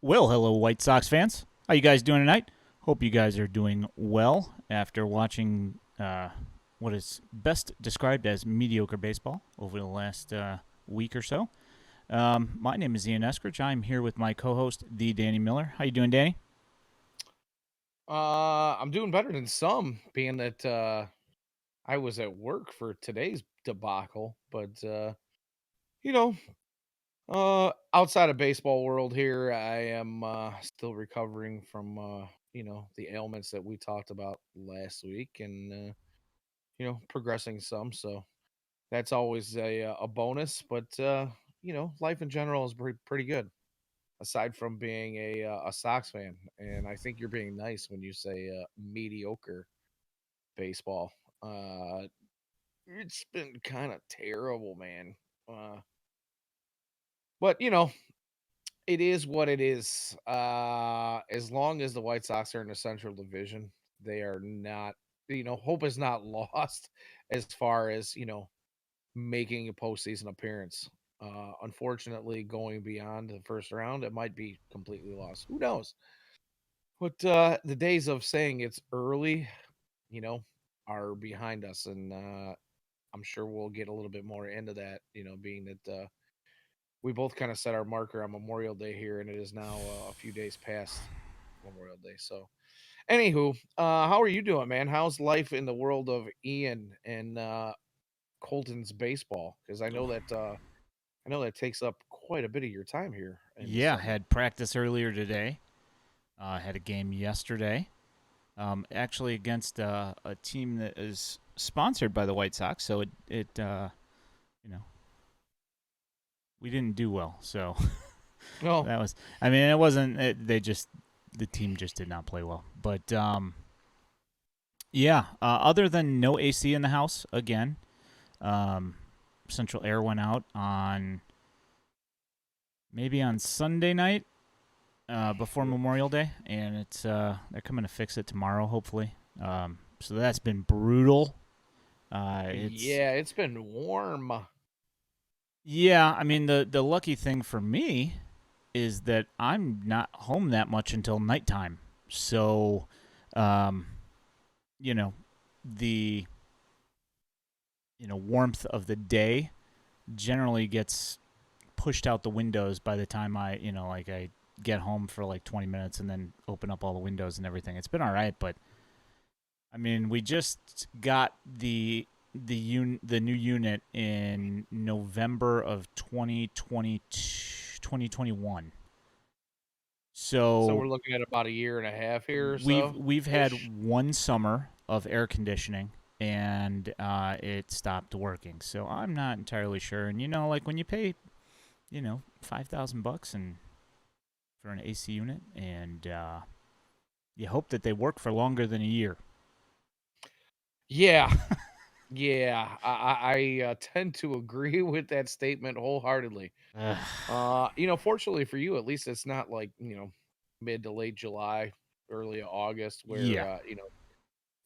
Well, hello, White Sox fans. How you guys doing tonight? Hope you guys are doing well after watching what is best described as mediocre baseball over the last week or so. My name is Ian Eskridge. I'm here with my co-host, the Danny Miller. How you doing, Danny? I'm doing better than some, being that I was at work for today's debacle. But you know, outside of baseball world here, I am still recovering from the ailments that we talked about last week, and progressing some. So that's always a bonus. But life in general is pretty good. Aside from being a Sox fan, and I think you're being nice when you say mediocre baseball. Uh, it's been kind of terrible, man. Uh, but it is what it is. As long as the White Sox are in the Central Division, they are not. Hope is not lost as far as making a postseason appearance. Unfortunately, going beyond the first round, it might be completely lost. Who knows? But the days of saying it's early, you know, are behind us, and I'm sure we'll get a little bit more into that, being that we both kind of set our marker on Memorial Day here, and it is now a few days past Memorial Day. So, anywho, how are you doing, man? How's life in the world of Ian and Colton's baseball? Because I know that takes up quite a bit of your time here in the Yeah, summer. had practice earlier today. Had a game yesterday. Actually against a team that is sponsored by the White Sox, so it you know we didn't do well. So Oh, that was. I mean, it wasn't. They just the team just did not play well. But yeah. Other than no AC in the house again, um, central air went out on maybe on Sunday night before Memorial Day, and it's they're coming to fix it tomorrow, hopefully. So that's been brutal. It's yeah, it's been warm. Yeah. I mean, the lucky thing for me is that I'm not home that much until nighttime. So, um, you know, the warmth of the day generally gets pushed out the windows by the time I get home for like 20 minutes and then open up all the windows and everything. It's been all right, but I mean, we just got the new unit in November of 2021. So So we're looking at about a year and a half here or we've so we've had ish. one summer of air conditioning, and it stopped working. So I'm not entirely sure. And like when you pay, $5,000 and for an AC unit, and you hope that they work for longer than a year. Yeah, yeah, I tend to agree with that statement wholeheartedly. Fortunately for you, at least it's not like mid to late July, early August, where Yeah,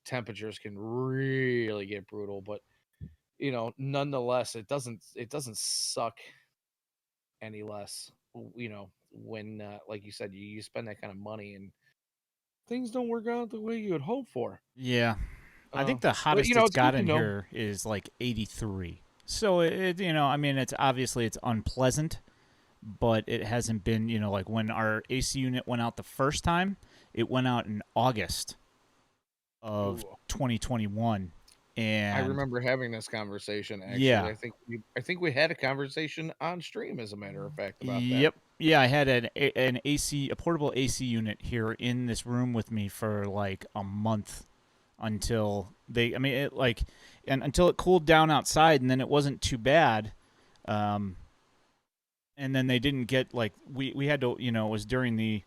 temperatures can really get brutal. But nonetheless, it doesn't suck any less. When like you said, you spend that kind of money and things don't work out the way you would hope for. yeah. I Uh, think the but hottest it's it's good got to in know. here is like 83. So I mean, it's obviously it's unpleasant, but it hasn't been, like when our AC unit went out the first time, it went out in August of Ooh. 2021. I And remember having this conversation actually. yeah, I think we had a conversation on stream, as a matter of fact, about that. yep. Yeah, I had an AC, a portable AC unit here in this room with me for like a month until I mean, and until it cooled down outside, and then it wasn't too bad. Um, and then they didn't get like we had to, it was during the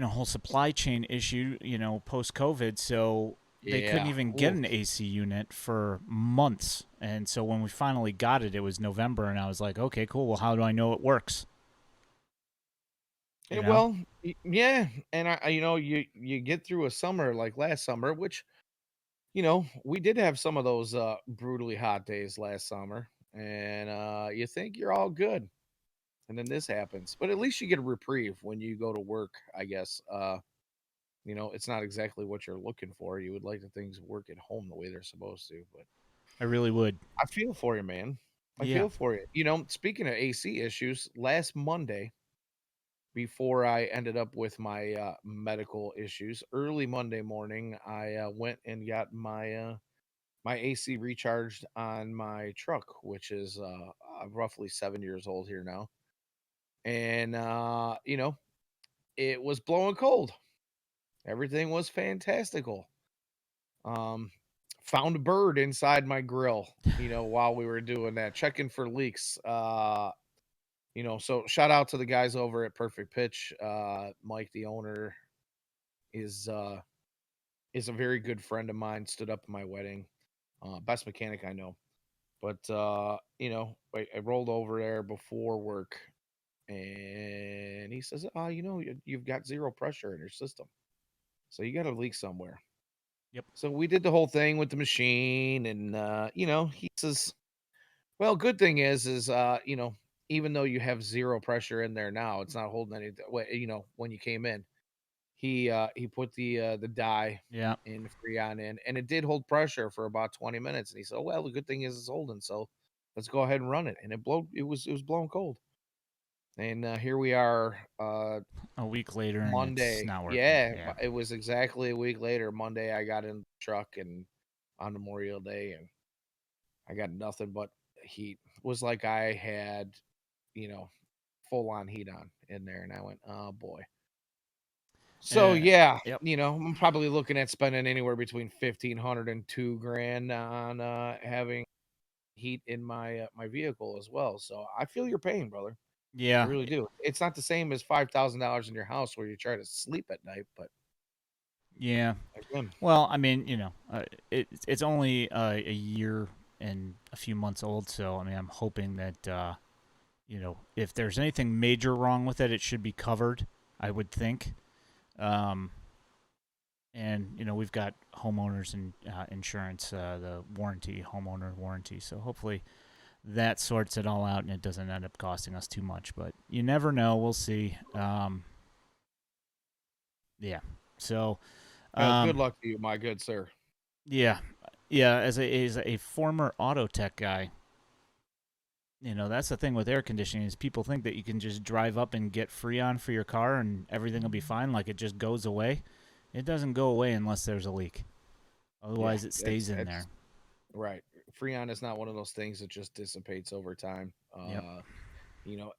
whole supply chain issue, post COVID, so they couldn't Yeah. even get Ooh. an AC unit for months. And so when we finally got it, it was November, and I was like, okay, cool. Well, how do I know it works? You know? Well, yeah, and you get through a summer like last summer, which we did have some of those brutally hot days last summer, and you think you're all good. and then this happens. But at least you get a reprieve when you go to work, I guess. It's not exactly what you're looking for. You would like the things work at home the way they're supposed to, but I really would. I feel for you, man. I Yeah. feel for you. Speaking of AC issues, last Monday, before I ended up with my medical issues, early Monday morning, I went and got my AC recharged on my truck, which is roughly 7 years old here now, and it was blowing cold. Everything was fantastical. Um, Found a bird inside my grill, while we were doing that, checking for leaks. So shout out to the guys over at Perfect Pitch. Mike, the owner, is uh is a very good friend of mine. Stood up at my wedding. Best mechanic I know. But I rolled over there before work, and he says, you've got zero pressure in your system, so you got to leak somewhere." Yep. So we did the whole thing with the machine, and he says, "Well, good thing is even though you have zero pressure in there now, it's not holding any. When you came in, he put the dye Yeah. in Freon in, and it did hold pressure for about 20 minutes. And he said, well, the good thing is it's holding, so let's go ahead and run it." And it was blowing cold. And here we are, A week later, and it's Monday. not working. Yeah, Yeah. it was exactly a week later. Monday, I got in the truck and on Memorial Day, and I got nothing but heat. It was like I had, you know, full on heat on in there, and I went, oh boy. So Uh, yeah, yep. I'm probably looking at spending anywhere between 1,500 and 2 grand on having heat in my vehicle as well. So I feel your pain, brother. I Yeah. really do. It's not the same as $5,000 in your house where you try to sleep at night, but Yeah. again, Well, I mean, it's only a year and a few months old, so I mean, I'm hoping that if there's anything major wrong with it, it should be covered. I would think. Um, and we've got homeowners and insurance, the warranty, homeowner warranty. So hopefully that sorts it all out and it doesn't end up costing us too much. But you never know. We'll see. Yeah. So, well, good um, luck to you, my good sir. yeah, yeah. As a former auto tech guy, that's the thing with air conditioning is people think that you can just drive up and get Freon for your car and everything will be fine, like it just goes away. It doesn't go away unless there's a leak. Yeah, Otherwise, it stays in there. that's right. Freon is not one of those things that just dissipates over time. Yep.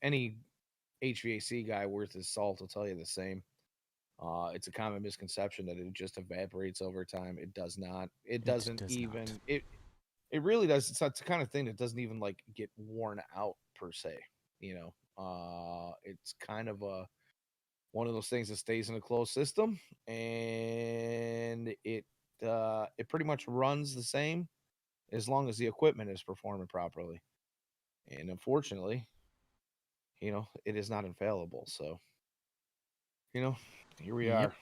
Any HVAC guy worth his salt will tell you the same. It's a common misconception that it just evaporates over time. It does not. It It doesn't does not. even. It really does. It's the kind of thing that doesn't even like get worn out per se. It's kind of a one of those things that stays in a closed system, and it pretty much runs the same as long as the equipment is performing properly. And unfortunately, it is not infallible. So, you know, here we Yep.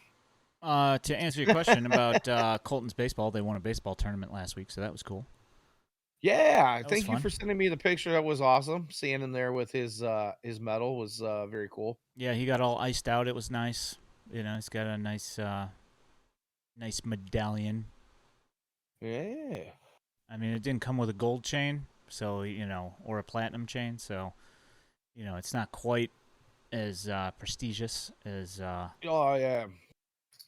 are. To answer your question about Colton's baseball, they won a baseball tournament last week, so that was cool. Yeah, That was thank you fun. for sending me the picture. That was awesome. Seeing him there with his medal was very cool. Yeah, he got all iced out. It was nice. He's got a nice medallion. Yeah. I mean, it didn't come with a gold chain, so or a platinum chain, so it's not quite as prestigious as. Oh yeah.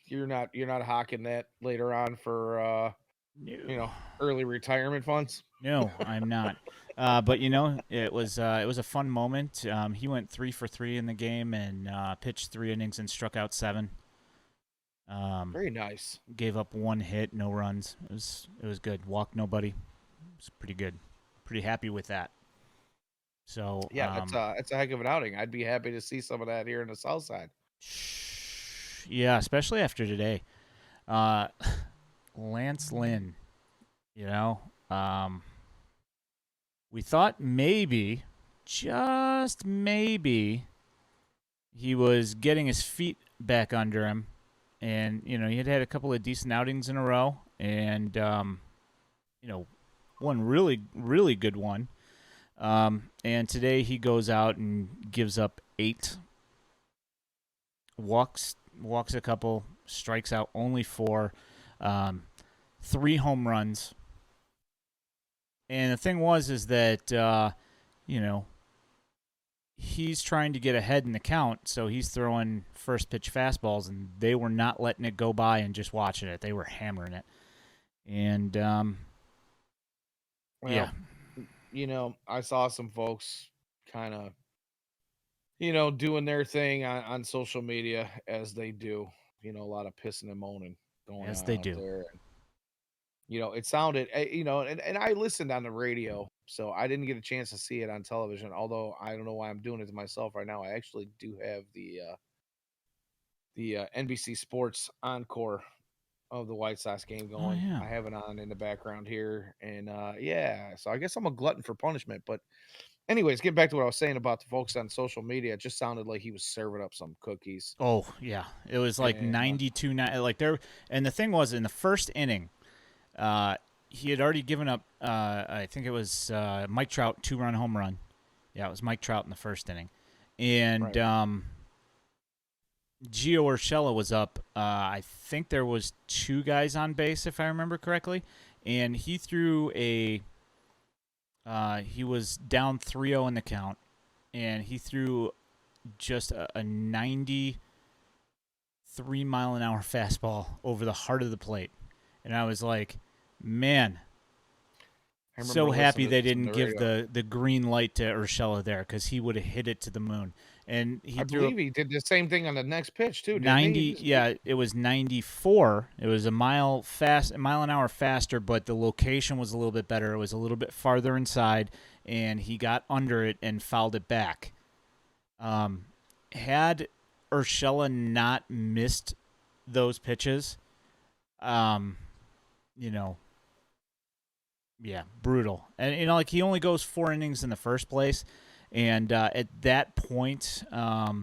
You're not hawking that later on for No, early retirement funds. no, I'm not. But it was a fun moment. He went 3 for 3 in the game and pitched 3 innings and struck out 7. Very nice. Gave up 1 hit, no runs. It was good. Walked nobody. It's pretty good. Pretty happy with that. So Yeah, that's a heck of an outing. I'd be happy to see some of that here in the South Side. yeah, especially after today. Uh, Lance Lynn, you know, um, we thought maybe, just maybe, he was getting his feet back under him, and he had a couple of decent outings in a row, and one really really good one. And today he goes out and gives up 8, walks a couple, strikes out only 4, 3 home runs. And the thing is that you know, he's trying to get ahead in the count, so he's throwing first pitch fastballs, and they were not letting it go by and just watching it. They were hammering it. And Well, yeah, I saw some folks kind of, doing their thing on social media as they do. A lot of pissing and moaning going as on they out do. there. And, it sounded, and I listened on the radio, so I didn't get a chance to see it on television. Although I don't know why I'm doing it to myself right now. I actually do have the NBC Sports encore of the White Sox game Oh going. yeah. I have it on in the background here, and yeah, so I guess I'm a glutton for punishment. But anyways, getting back to what I was saying about the folks on social media, it just sounded like he was serving up some cookies. Oh yeah. It was like And 92 like there. And the thing was, in the first inning, he had already given up. I think it was Mike Trout 2-run home run. Yeah, it was Mike Trout in the first inning, and right, Gio Urshela was up. I think there was 2 guys on base, if I remember correctly, and he threw a. He was down 3-0 in the count, and he threw just a 93-mile-an-hour fastball over the heart of the plate, and I was like, man, I remember so happy listening they to some didn't of the give radio. the green light to Urshela there, because he would have hit it to the moon. And he I threw believe he did the same thing on the next pitch too, didn't he? 90. Yeah, it was 94. It was a mile an hour faster, but the location was a little bit better. It was a little bit farther inside, and he got under it and fouled it back. Had Urshela not missed those pitches, um, you know, yeah, brutal. And like, he only goes 4 innings in the first place, and at that point, I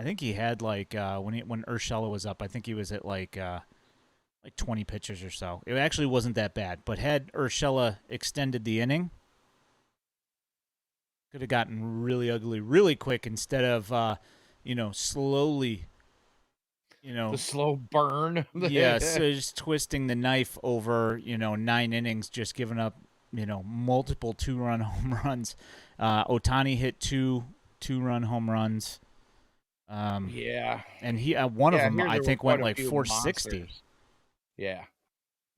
think he had like when Urshela was up, I think he was at like 20 pitches or so. It actually wasn't that bad, but had Urshela extended the inning, could have gotten really ugly really quick instead of slowly, The slow burn. yeah, so just twisting the knife over 9 innings, just giving up multiple 2-run home runs. Otani hit 2 2-run home runs. Yeah, And he one of yeah. them Here I there were think went quite a like few 460. monsters. Yeah,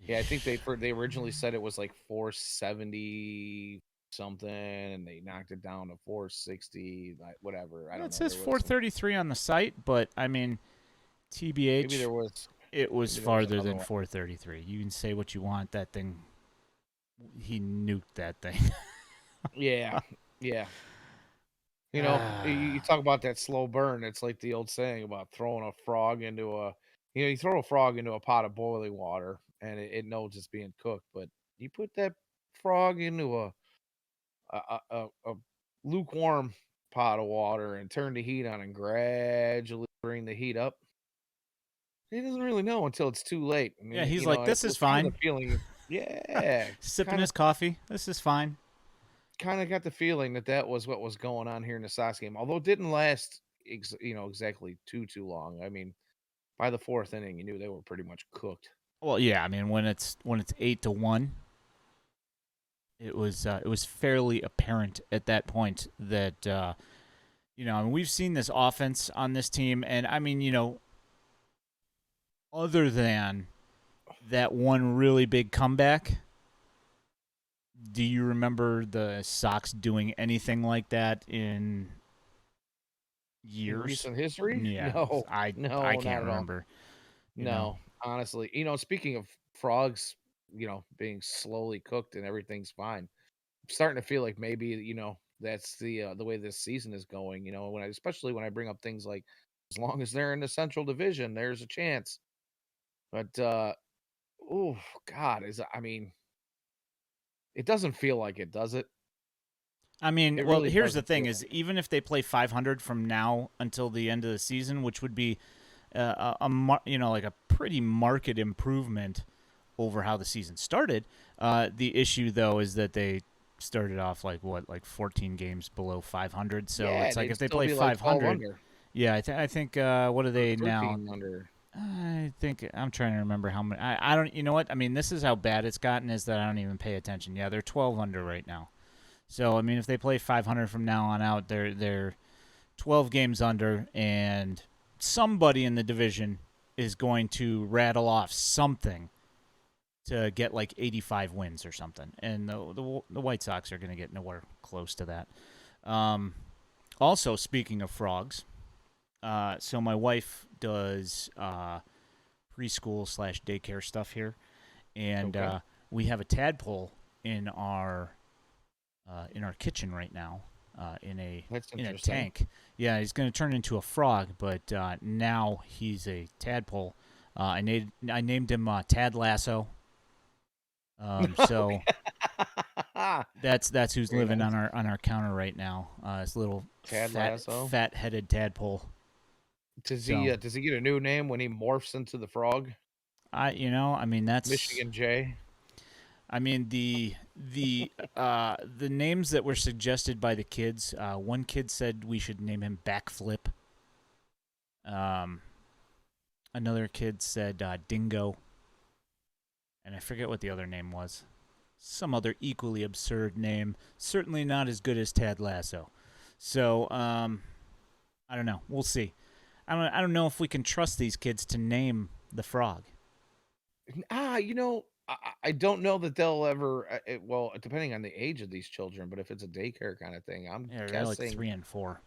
yeah. I think they originally said it was like 470 something, and they knocked it down to 460, like whatever. I Yeah, don't it know. says There was some, 433 on the site, but I mean, maybe TBH, there was it was maybe there was farther another than one. 433. You can say what you want. That thing, he nuked that thing. Yeah, yeah. You Ah, talk about that slow burn. It's like the old saying about throwing a frog into a, you throw a frog into a pot of boiling water and it knows it's being cooked. But you put that frog into a lukewarm pot of water and turn the heat on and gradually bring the heat up. He doesn't really know until it's too late. I yeah, mean, he's like, it this is was kind of fine. the feeling. Yeah, Sipping kind of his coffee. This is fine. got the feeling that that was what was going on here in the Sox game, although it didn't last, exactly too long. I mean, by the fourth inning, you knew they were pretty much cooked. Well, yeah, I mean, when it's 8-1, it was fairly apparent at that point that I mean, we've seen this offense on this team, and I mean, other than that one really big comeback, do you remember the Sox doing anything like that in In years? recent history, Yeah, no, I no, not can't at all. remember. You know, No, honestly, speaking of frogs, being slowly cooked and everything's fine. I'm starting to feel like maybe that's the way this season is going. Especially when I bring up things like, as long as they're in the Central Division, there's a chance. But oh God, I mean, it doesn't feel like it, does it? I mean, It well, really here's the doesn't thing: feel is like even if they play 500 from now until the end of the season, which would be like a pretty marked improvement over how the season started. The issue, though, is that they started off like 14 games below 500. So Yeah, it's like they'd if they still play be like 12 500, under yeah, I think what are or they now? 13 under. I think I'm trying to remember how many. I don't. You know what? I mean, this is how bad it's gotten is that I don't even pay attention. Yeah, they're 12 under right now. So I mean, if they play 500 from now on out, they're 12 games under, and somebody in the division is going to rattle off something to get like 85 wins or something, and the White Sox are going to get nowhere close to that. Um, Also, speaking of frogs, so my wife does preschool / daycare stuff here, and Okay. we have a tadpole in our kitchen right now, That's in a interesting. tank. Yeah, he's going to turn into a frog, but now he's a tadpole. I named him Tad Lasso. So that's who's Very living nice. on our counter right now. This little Tad Lasso. fat headed tadpole. So Does he get a new name when he morphs into the frog? I mean that's Michigan J. I mean the names that were suggested by the kids. One kid said we should name him Backflip. Um, Another kid said Dingo, and I forget what the other name was. Some other equally absurd name. Certainly not as good as Tad Lasso. So I don't know. We'll see. I don't know if we can trust these kids to name the frog. I don't know that they'll ever. Well, depending on the age of these children, but if it's a daycare kind of thing, I'm Yeah, they're like guessing. 3 and 4.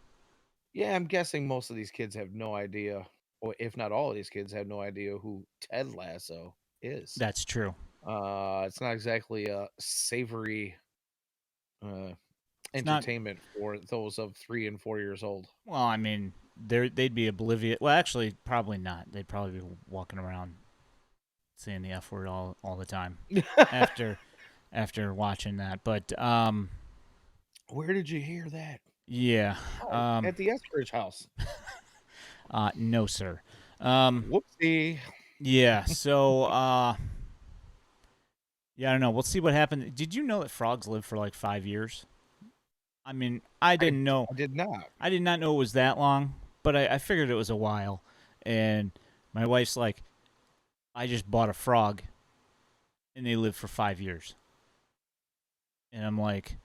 Yeah, I'm guessing most of these kids have no idea, or if not all of these kids have no idea who Ted Lasso is. That's true. It's not exactly a savory uh, It's not. entertainment for those of 3 and 4 years old. Well, I mean, they'd be oblivious. Well, actually, probably not. They'd probably be walking around saying the F word all the time after watching that. But Where did you hear that? yeah, Oh, at the Eskridge house. no, sir. Um, Whoopsie. yeah. So yeah, I don't know. We'll see what happens. Did you know that frogs live for like 5 years? I mean, I I didn't know. I did not. I did not know it was that long, but I figured it was a while. And my wife's like, I just bought a frog, and they live for 5 years. And I'm like,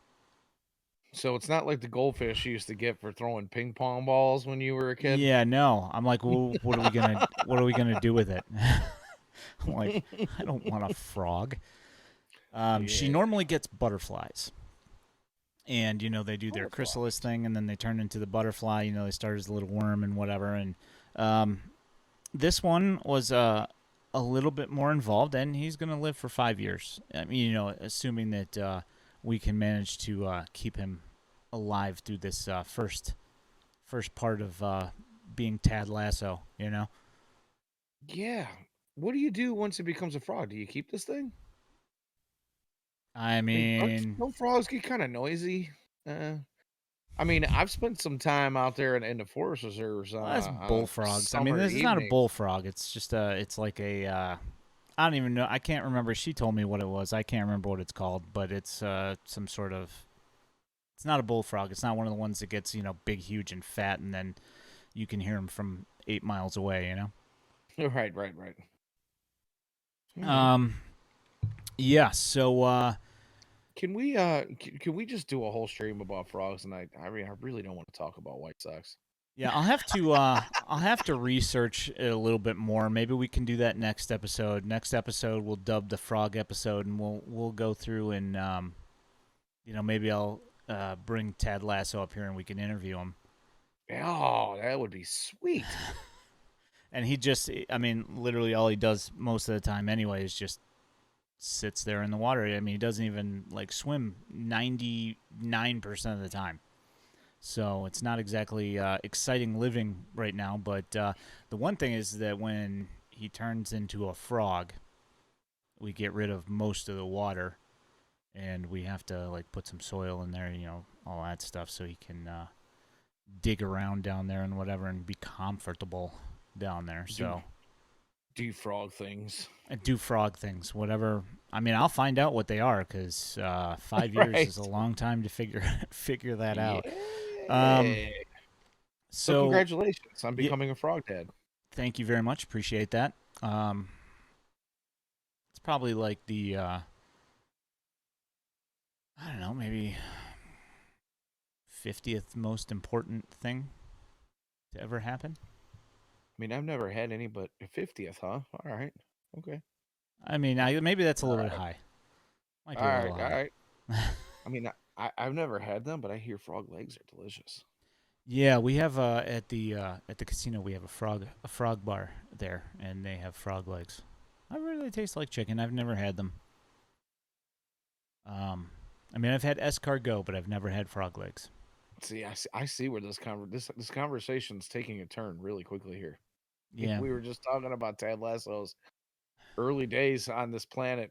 So it's not like the goldfish you used to get for throwing ping pong balls when you were a kid. yeah, no. I'm like, well, what are we gonna do with it? I'm like, I don't want a frog. She Yeah. normally gets butterflies, and they do their chrysalis Butterflies. thing, and then they turn into the butterfly. They start as a little worm and whatever. And um, this one was a little bit more involved, and he's gonna live for 5 years. I mean, assuming that we can manage to keep him alive through this first part of being Tad Lasso. Yeah. What do you do once it becomes a frog? Do you keep this thing? I I mean, mean, don't frogs get kind of noisy? Uh, I mean, I've spent some time out there in the forest reserves well, that's on a bullfrogs. I mean, summer this is not a evening. bullfrog. It's just it's like a I don't even know. I can't remember. She told me what it was. I can't remember what it's called, but it's some sort of. It's not a bullfrog. It's not one of the ones that gets big, huge, and fat, and then you can hear them from 8 miles away. Right, right, right. All right. Um. Yeah. So. Can we just do a whole stream about frogs? And I mean, I really don't want to talk about White Sox. Yeah, I'll have to research it a little bit more. Maybe we can do that next episode. Next episode we'll dub the frog episode, and we'll go through and maybe I'll bring Tad Lasso up here and we can interview him. Oh, that would be sweet. And I mean, literally all he does most of the time anyway is just sits there in the water. I mean, he doesn't even like swim 99% of the time. So it's not exactly exciting living right now. But the one thing is that when he turns into a frog, we get rid of most of the water, and we have to like put some soil in there, all that stuff, so he can dig around down there and whatever, and be comfortable down there. Do So defrog things. Do frog things, whatever. I mean, I'll find out what they are because 5 years Right. is a long time to figure figure that out. Um, Yeah. So so congratulations on yeah, becoming a frog dad. thank you very much. Appreciate that. It's probably like the I don't know, maybe 50th most important thing to ever happen. I mean, I've never had any but a 50th, huh? All right. Okay. I mean, maybe that's a All little bit right. high. Might All be a right. little All high. right. I mean, I've never had them, but I hear frog legs are delicious. Yeah, we have at the casino we have a frog bar there, and they have frog legs. I really taste like chicken. I've never had them. Um, I mean, I've had escargot, but I've never had frog legs. See, I see where this conversation's taking a turn really quickly here. Yeah. We were just talking about Ted Lasso's early days on this planet.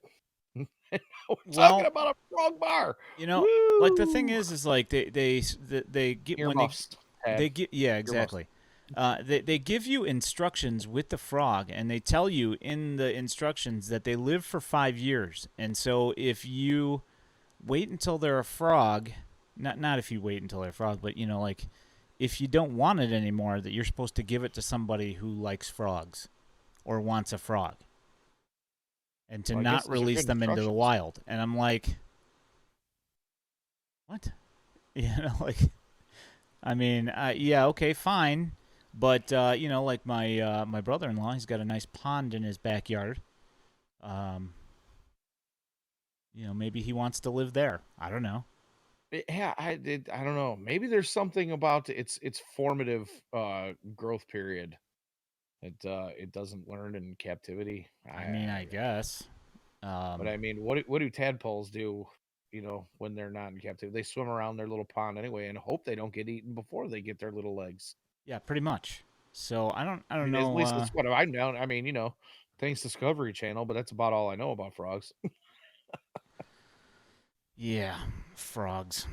And now we're talking Well, about a frog bar. like the thing Woo! is like they get when Earmuffs, Tad. they get yeah Earmuffs. exactly. They give you instructions with the frog, and they tell you in the instructions that they live for 5 years. And so if you wait until they're a frog, not if you wait until they're a frog, but like if you don't want it anymore, that you're supposed to give it to somebody who likes frogs or wants a frog, and to Well, I guess not those are release good them into the instructions. wild. And I'm like, what? Like I mean, yeah, okay, fine, but like my brother-in-law, he's got a nice pond in his backyard. Um, maybe he wants to live there. I don't know. Yeah, I don't know. Maybe there's something about its formative growth period. It doesn't learn in captivity. I mean, I guess. But I mean, what do tadpoles do? When they're not in captivity, they swim around their little pond anyway and hope they don't get eaten before they get their little legs. Yeah, pretty much. So I I don't mean, at know. least that's what I know. I mean, thanks Discovery Channel, but that's about all I know about frogs. Yeah, frogs.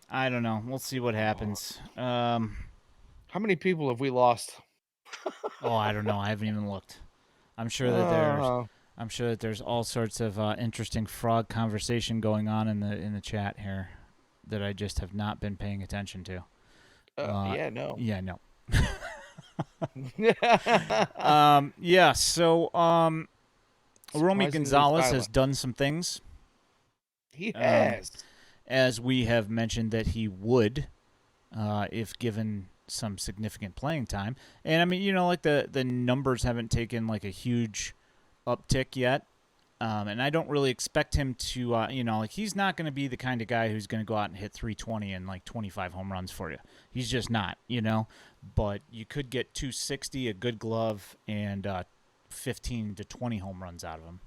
I don't know. We'll see what Oh, happens. how many people have we lost? Oh, I don't know. I haven't even looked. I'm sure that there's Uh, I'm sure that there's all sorts of interesting frog conversation going on in the chat here that I just have not been paying attention to. yeah, no. Yeah, no. Yeah. So, Romy Surprisingly Gonzalez has silent. done some things, He um, has. as we have mentioned that he would, if given some significant playing time. And I mean, like the numbers haven't taken like a huge uptick yet. And I don't really expect him to, like he's not going to be the kind of guy who's going to go out and hit 320 and like 25 home runs for you. He's just not. But you could get 260, a good glove, and 15 to 20 home runs out of him.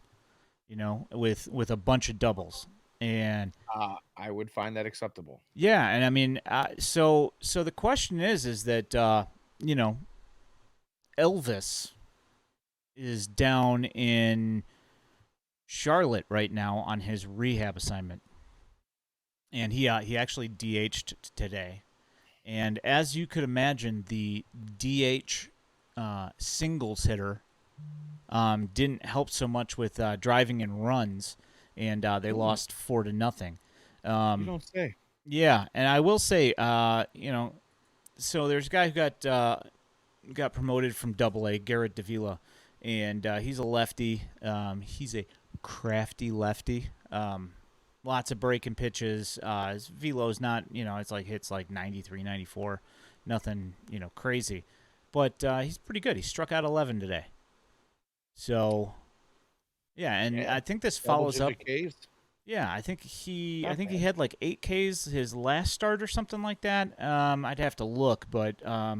With a bunch of doubles. And I would find that acceptable. yeah, and I mean, so the question is that Elvis is down in Charlotte right now on his rehab assignment, and he actually DH'd today. And as you could imagine, the DH singles hitter didn't help so much with driving and runs, and they Ooh, lost 4-0. you don't say. Yeah, and I will say, so there's a guy who got promoted from Double A, Garrett Davila, and he's a lefty. He's a crafty lefty. Lots of breaking pitches. His velo's not, it's like hits like 93, 94. Nothing, crazy. But he's pretty good. He struck out 11 today. So, yeah, and Yeah, I think this double follows up. digit Ks. Yeah, I Not think he bad. had like 8 Ks his last start or something like that. I'd have to look, but I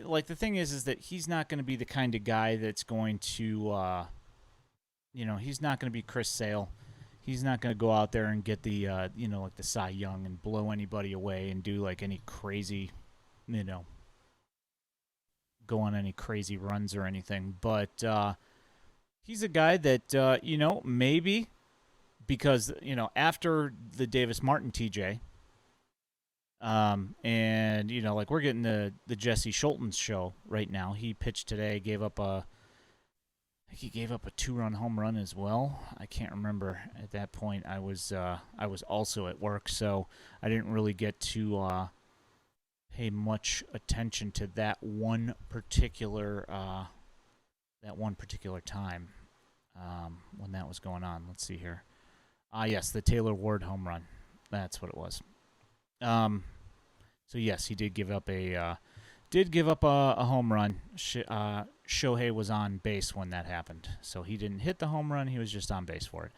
like the thing is that he's not going to be the kind of guy that's going to he's not going to be Chris Sale. He's not going to go out there and get the like the Cy Young and blow anybody away and do like any crazy, you know, go on any crazy runs or anything. But he's a guy that maybe because after the Davis Martin TJ, And like we're getting the Jesse Schultens show right now. He pitched today, I think he gave up a 2-run home run as well. I can't remember at that point. I was also at work, so I didn't really get to pay much attention to that one particular time when that was going on. Let's see here. Yes, the Taylor Ward home run. That's what it was. Um, so yes, he did give up a home run. Shohei was on base when that happened, so he didn't hit the home run. He was just on base for it.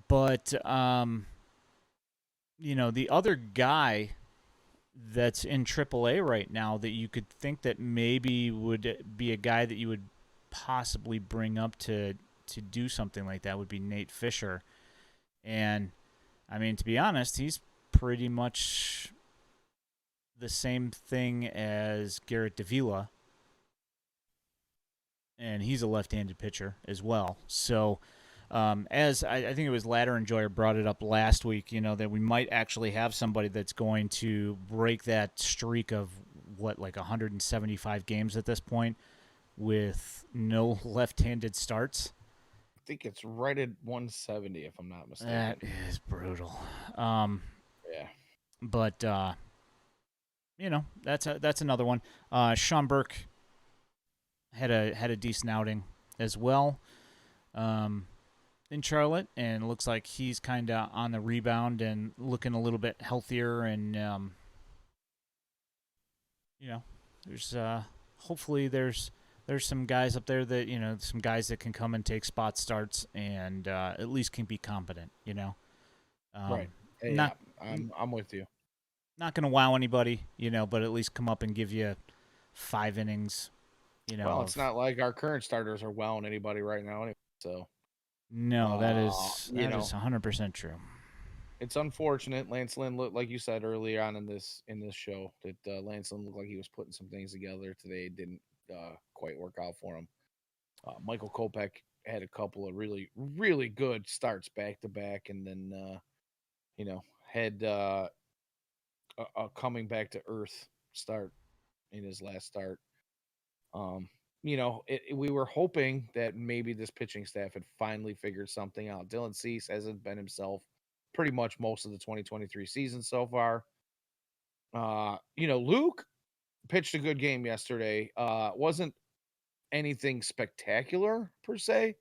But the other guy that's in AAA right now that you could think that maybe would be a guy that you would possibly bring up to do something like that would be Nate Fisher. And I mean, to be honest, he's pretty much the same thing as Garrett Davila, and he's a left-handed pitcher as well. So, as I think it was Ladder and Joyer brought it up last week, that we might actually have somebody that's going to break that streak of like 175 games at this point with no left-handed starts. I think it's right at 170, if I'm not mistaken. That is brutal. Yeah. But that's another one. Sean Burke had a decent outing as well in Charlotte, and looks like he's kind of on the rebound and looking a little bit healthier. And there's hopefully there's some guys up there that some guys that can come and take spot starts and at least can be competent. Right. Hey, not I'm with you. Not going to wow anybody, but at least come up and give you 5 innings. Well, it's not like our current starters are wowing anybody right now, anyway. So no, that is 100% true. It's unfortunate. Lance Lynn looked, like you said earlier on in this show, that Lance Lynn looked like he was putting some things together today. It didn't quite work out for him. Michael Kopech had a couple of really, really good starts back to back, and then had a coming back to earth start in his last start. We were hoping that maybe this pitching staff had finally figured something out. Dylan Cease hasn't been himself pretty much most of the 2023 season so far. Luke pitched a good game yesterday. Wasn't anything spectacular per se,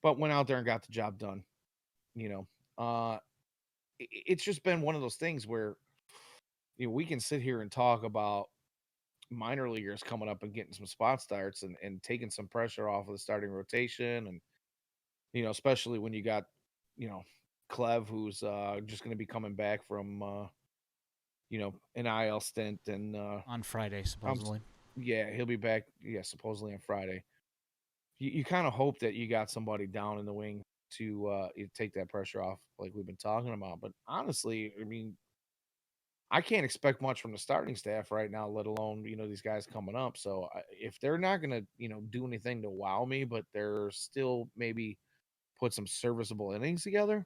but went out there and got the job done. It's just been one of those things where we can sit here and talk about minor leaguers coming up and getting some spot starts and taking some pressure off of the starting rotation, and especially when you got Clev, who's just going to be coming back from an IL stint, and on Friday supposedly. Yeah, he'll be back. Yeah, supposedly on Friday. You kind of hope that you got somebody down in the wing to take that pressure off, like we've been talking about. But honestly, I mean, I can't expect much from the starting staff right now, let alone these guys coming up. So if they're not going to do anything to wow me, but they're still maybe put some serviceable innings together,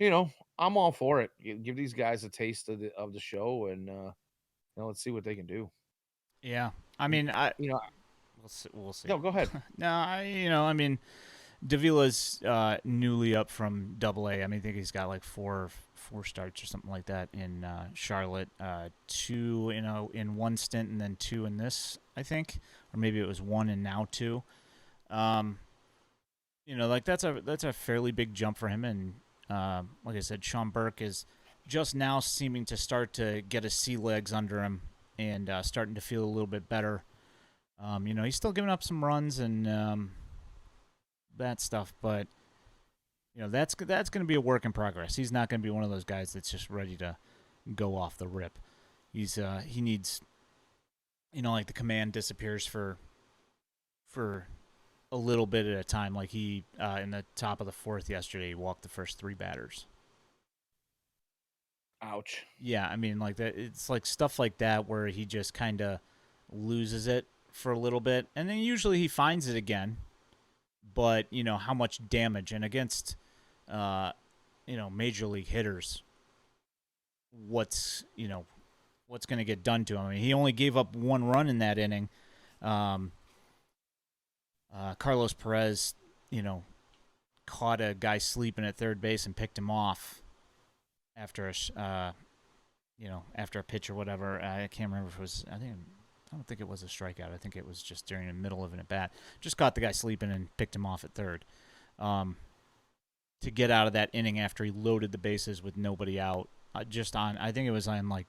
I'm all for it. Give these guys a taste of the show, and let's see what they can do. Yeah, I mean, we'll see. No, go ahead. No, I mean, Davila's newly up from AA. I mean, I think he's got like four starts or something like that in Charlotte. 2, in one stint, and then 2 in this, I think, or maybe it was 1 and now 2. Like that's a fairly big jump for him, and like I said, Sean Burke is just now seeming to start to get his sea legs under him and starting to feel a little bit better. He's still giving up some runs and that stuff, but that's going to be a work in progress. He's not going to be one of those guys that's just ready to go off the rip. He needs, like the command disappears for a little bit at a time. Like he in the top of the 4th yesterday, he walked the first 3 batters. Ouch. Yeah, I mean, like that. It's like stuff like that where he just kind of loses it for a little bit, and then usually he finds it again. But how much damage, and against major league hitters, what's what's going to get done to him. I mean, he only gave up 1 run in that inning. Um, Carlos Perez, caught a guy sleeping at third base and picked him off after after a pitch or whatever. I can't remember if it was. I don't think it was a strikeout. I think it was just during the middle of an at bat. Just caught the guy sleeping and picked him off at third. To get out of that inning after he loaded the bases with nobody out. I think it was on like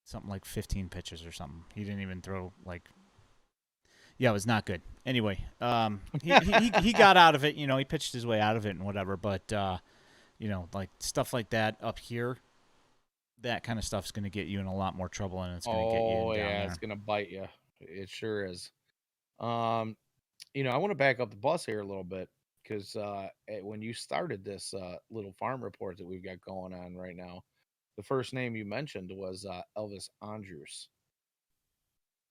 something like 15 pitches or something. He didn't even throw like. Yeah, it was not good. Anyway, he got out of it. He pitched his way out of it and whatever. But like stuff like that up here, that kind of stuff's going to get you in a lot more trouble, and it's going to get you down there. It's going to bite you. It sure is. I want to back up the bus here a little bit because when you started this little farm report that we've got going on right now, the first name you mentioned was Elvis Andrus.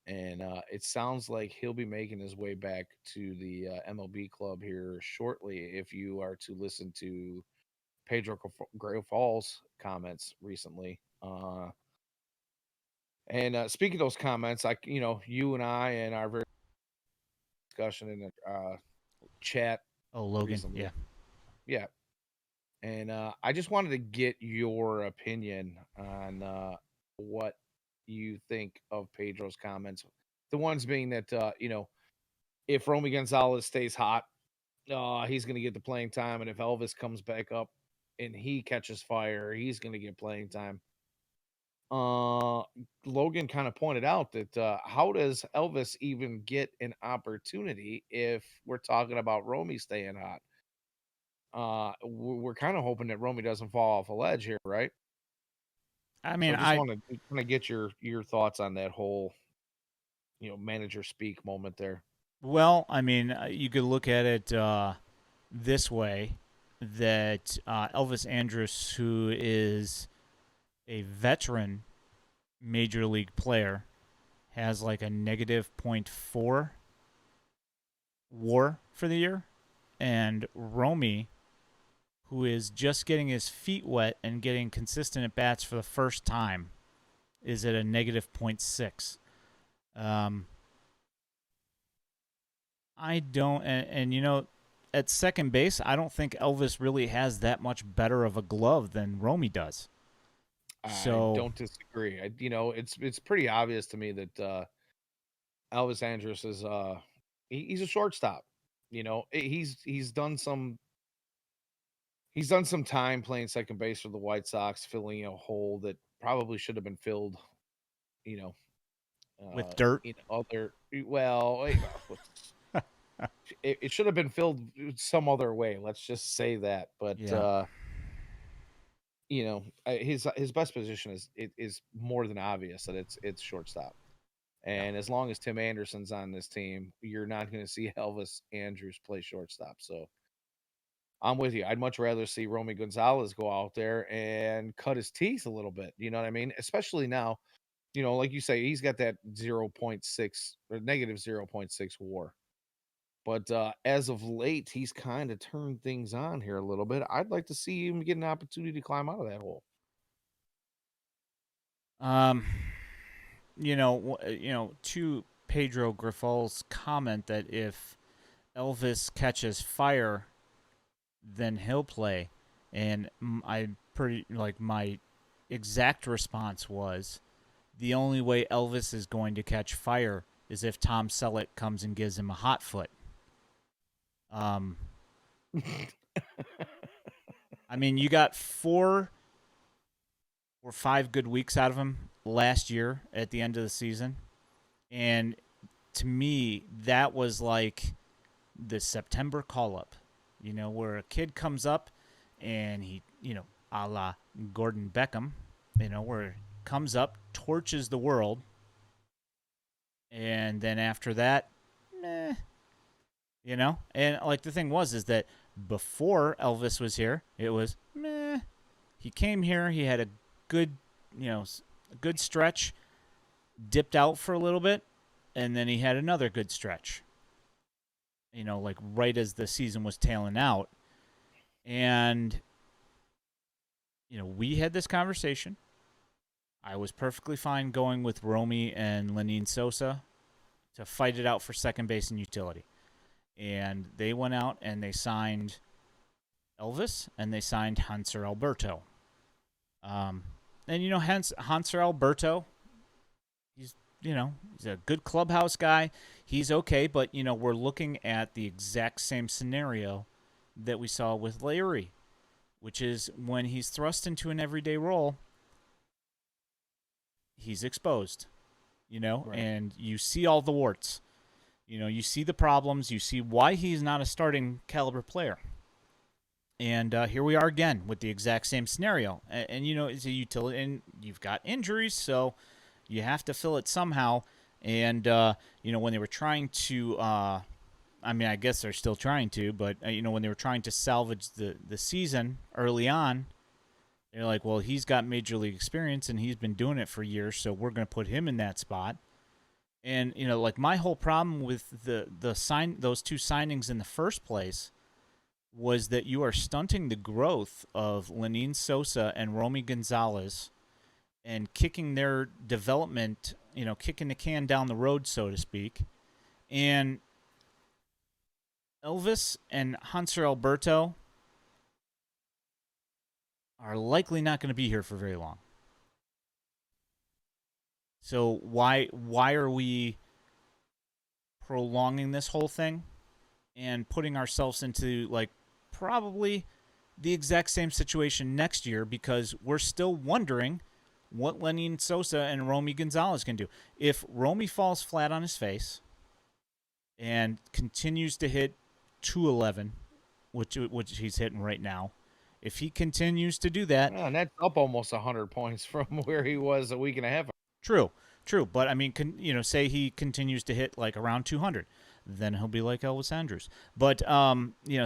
And it sounds like he'll be making his way back to the MLB club here shortly if you are to listen to Pedro Grifol's comments recently. And speaking of those comments, you and I and our very discussion in the chat. Oh, Logan, recently. Yeah. And I just wanted to get your opinion on what you think of Pedro's comments. The ones being that, if Romy Gonzalez stays hot, he's going to get the playing time. And if Elvis comes back up and he catches fire, he's going to get playing time. Logan kind of pointed out that how does Elvis even get an opportunity if we're talking about Romy staying hot? We're kind of hoping that Romy doesn't fall off a ledge here, right? I mean, so I just want to kind of get your thoughts on that whole, manager speak moment there. Well, I mean, you could look at it this way: that Elvis Andrus, who is a veteran major league player, has like a negative -0.4 WAR for the year, and Romy, who is just getting his feet wet and getting consistent at bats for the first time, is at a negative -0.6. I don't, and at second base, I don't think Elvis really has that much better of a glove than Romy does. So I don't disagree. It's pretty obvious to me that Elvis Andrus is he's a shortstop. He's done some time playing second base for the White Sox, filling a hole that probably should have been filled. with dirt. It should have been filled some other way. Let's just say that. But Yeah. his best position is more than obvious that it's shortstop. And as long as Tim Anderson's on this team, you're not going to see Elvis Andrus play shortstop. So I'm with you. I'd much rather see Romy Gonzalez go out there and cut his teeth a little bit. You know what I mean? Especially now, like you say, he's got that 0.6 or negative 0.6 WAR. But as of late, he's kind of turned things on here a little bit. I'd like to see him get an opportunity to climb out of that hole. To Pedro Grifol's comment that if Elvis catches fire, then he'll play, and my exact response was, the only way Elvis is going to catch fire is if Tom Selleck comes and gives him a hot foot. I mean, you got 4 or 5 good weeks out of him last year at the end of the season. And to me, that was like the September call-up, where a kid comes up and he, a la Gordon Beckham, where comes up, torches the world. And then after that, meh. And like the thing is that before Elvis was here, it was meh. He came here, he had a good, a good stretch, dipped out for a little bit, and then he had another good stretch. Like right as the season was tailing out. And we had this conversation. I was perfectly fine going with Romy and Lenine Sosa to fight it out for second base and utility. And they went out and they signed Elvis and they signed Hanser Alberto. Um, and Hanser Alberto, he's he's a good clubhouse guy. He's okay, but we're looking at the exact same scenario that we saw with Leury, which is when he's thrust into an everyday role, he's exposed. Right. And you see all the warts. You see the problems. You see why he's not a starting caliber player. And here we are again with the exact same scenario. And it's a utility, and you've got injuries, so you have to fill it somehow. And when they were trying to, I guess they're still trying to, but when they were trying to salvage the season early on, they're like, well, he's got major league experience and he's been doing it for years, so we're going to put him in that spot. And like my whole problem with those two signings in the first place was that you are stunting the growth of Lenine Sosa and Romy Gonzalez and kicking their development, kicking the can down the road, so to speak. And Elvis and Hanser Alberto are likely not going to be here for very long. So why are we prolonging this whole thing and putting ourselves into like probably the exact same situation next year, because we're still wondering what Lenny Sosa and Romy Gonzalez can do. If Romy falls flat on his face and continues to hit 211, which he's hitting right now, if he continues to do that, and that's up almost 100 points from where he was a week and a half ago. True. But I mean, say he continues to hit like around 200, then he'll be like Elvis Andrus. But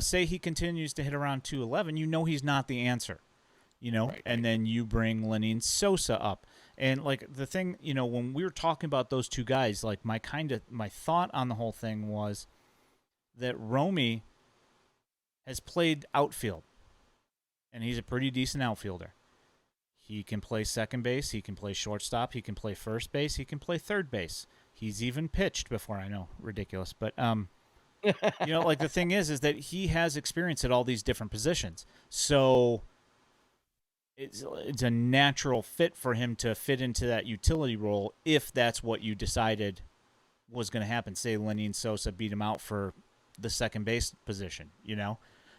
say he continues to hit around 211, he's not the answer. Right. And then you bring Lenine Sosa up. And like the thing, when we were talking about those two guys, like my thought on the whole thing was that Romy has played outfield, and he's a pretty decent outfielder. He can play second base, he can play shortstop, he can play first base, he can play third base. He's even pitched before. I know, ridiculous, but like the thing is that he has experience at all these different positions. So it's a natural fit for him to fit into that utility role if that's what you decided was going to happen. Say Lenny Sosa beat him out for the second base position,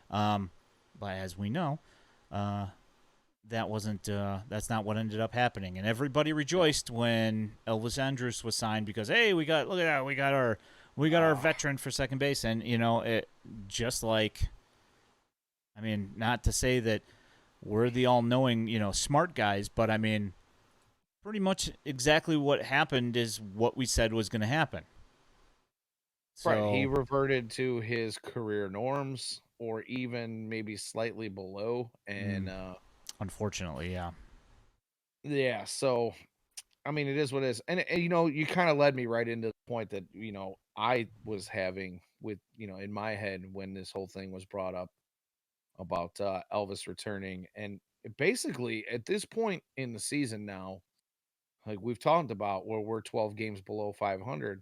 but as we know, that's not what ended up happening. And everybody rejoiced when Elvis Andrus was signed because, hey, look at that, we got our veteran for second base. And it just like, I mean, not to say that we're the all-knowing smart guys, but I mean, pretty much exactly what happened is what we said was going to happen. So, right, he reverted to his career norms, or even maybe slightly below. And unfortunately, yeah, so I mean, it is what it is. And you kind of led me right into the point that I was having with in my head when this whole thing was brought up about Elvis returning. And basically at this point in the season now, like we've talked about, where we're 12 games below 500,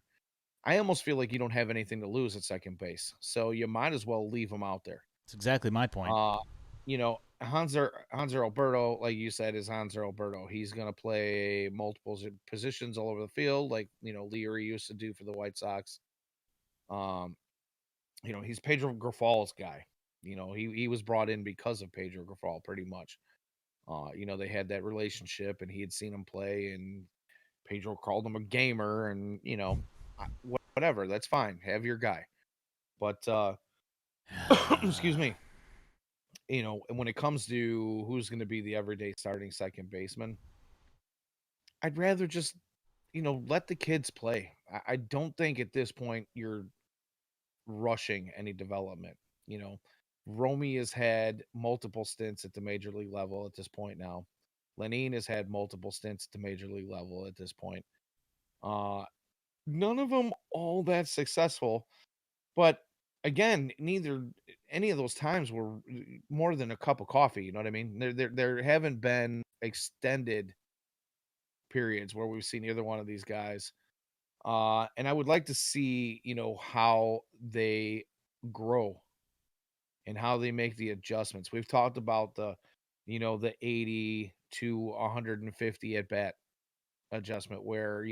I almost feel like you don't have anything to lose at second base, so you might as well leave him out there. That's exactly my point. Hanser Alberto, like you said, is Hanser Alberto. He's going to play multiple positions all over the field, like Leury used to do for the White Sox. He's Pedro Grifal's guy. He was brought in because of Pedro Grifal, pretty much. They had that relationship, and he had seen him play, and Pedro called him a gamer, and whatever. That's fine. Have your guy, but excuse me. When it comes to who's going to be the everyday starting second baseman, I'd rather just, let the kids play. I don't think at this point you're rushing any development. Romy has had multiple stints at the major league level at this point now. Lenine has had multiple stints at the major league level at this point. None of them all that successful, but again, neither any of those times were more than a cup of coffee. You know what I mean? There haven't been extended periods where we've seen either one of these guys. And I would like to see, how they grow and how they make the adjustments. We've talked about the 80 to 150 at bat adjustment where,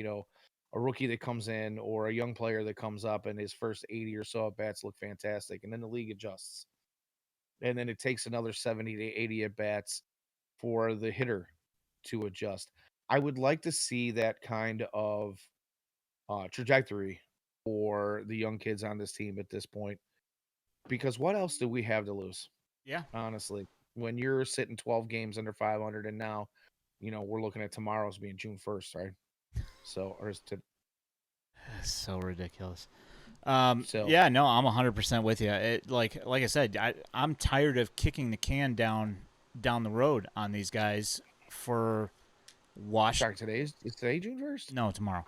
a rookie that comes in or a young player that comes up and his first 80 or so at bats look fantastic. And then the league adjusts. And then it takes another 70 to 80 at bats for the hitter to adjust. I would like to see that kind of trajectory for the young kids on this team at this point. Because what else do we have to lose? Yeah. Honestly, when you're sitting 12 games under 500, and now, we're looking at tomorrow's being June 1st, right? So, or is to So ridiculous. so Yeah, no, I'm 100% with you. Like I said, I'm tired of kicking the can down the road on these guys for wash. sorry, is today June 1st? No, tomorrow.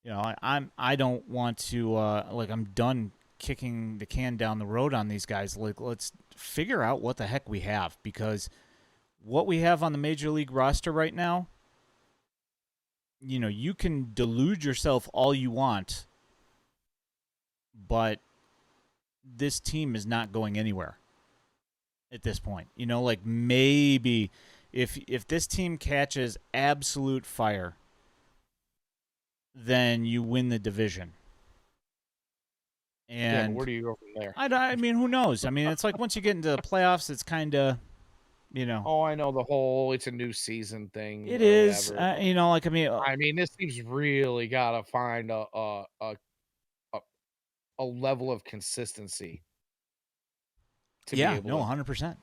I don't want to like I'm done kicking the can down the road on these guys. Like let's figure out what the heck we have, because what we have on the major league roster right now, you can delude yourself all you want, but this team is not going anywhere at this point. Like maybe if this team catches absolute fire, then you win the division. Yeah, but And where do you go from there? I mean, who knows? I mean, it's like once you get into the playoffs, it's kind of, Oh, I know the whole it's a new season thing it or is, whatever. like, I mean, I mean, this team's really got to find a a level of consistency to be yeah, able no, to 100%.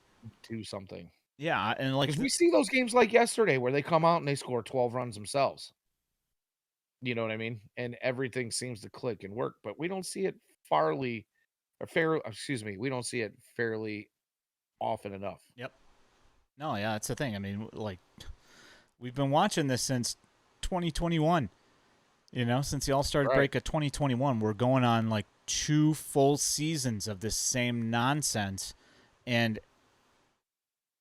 do something. Yeah, and like, Because we see those games like yesterday where they come out and they score 12 runs themselves. You know what I mean? And everything seems to click and work, but we don't see it we don't see it fairly often enough. yep. No, yeah, that's the thing. I mean, like, we've been watching this since 2021. Since the All Star Right. break of 2021, we're going on like 2 full seasons of this same nonsense, and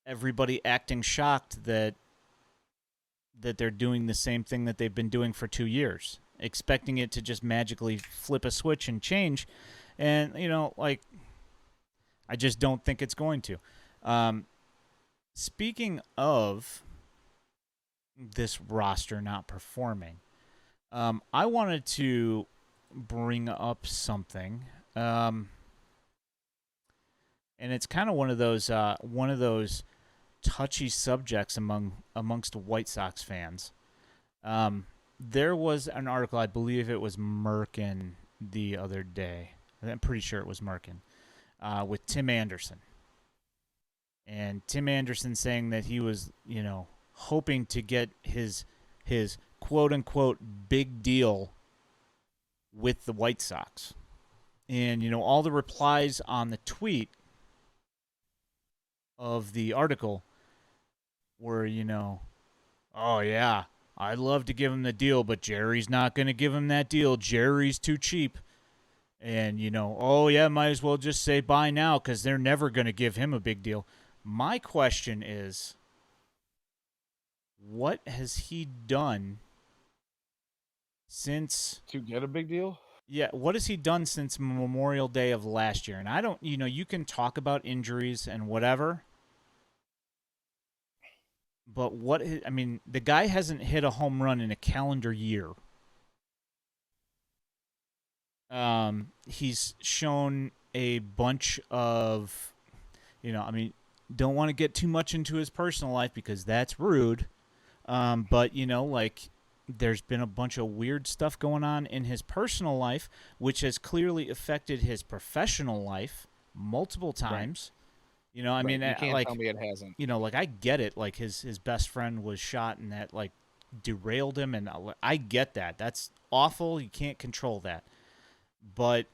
everybody acting shocked that they're doing the same thing that they've been doing for 2 years, expecting it to just magically flip a switch and change. And like, I just don't think it's going to. Speaking of this roster not performing, I wanted to bring up something, and it's kind of one of those touchy subjects amongst White Sox fans. There was an article, I believe it was Merkin the other day. I'm pretty sure it was Merkin, with Tim Anderson. And Tim Anderson saying that he was, hoping to get his quote unquote big deal with the White Sox. And, all the replies on the tweet of the article were, oh, yeah, I'd love to give him the deal, but Jerry's not going to give him that deal. Jerry's too cheap. And, oh, yeah, might as well just say bye now because they're never going to give him a big deal. My question is, what has he done since To get a big deal? Yeah, what has he done since Memorial Day of last year? And I don't, you can talk about injuries and whatever, but I mean, the guy hasn't hit a home run in a calendar year. He's shown a bunch of, I mean, don't want to get too much into his personal life because that's rude. But like, there's been a bunch of weird stuff going on in his personal life, which has clearly affected his professional life multiple times. Right. I mean, you can't like, tell me it hasn't. Like, I get it. Like, his best friend was shot, and that like derailed him, and I get that. That's awful. You can't control that. But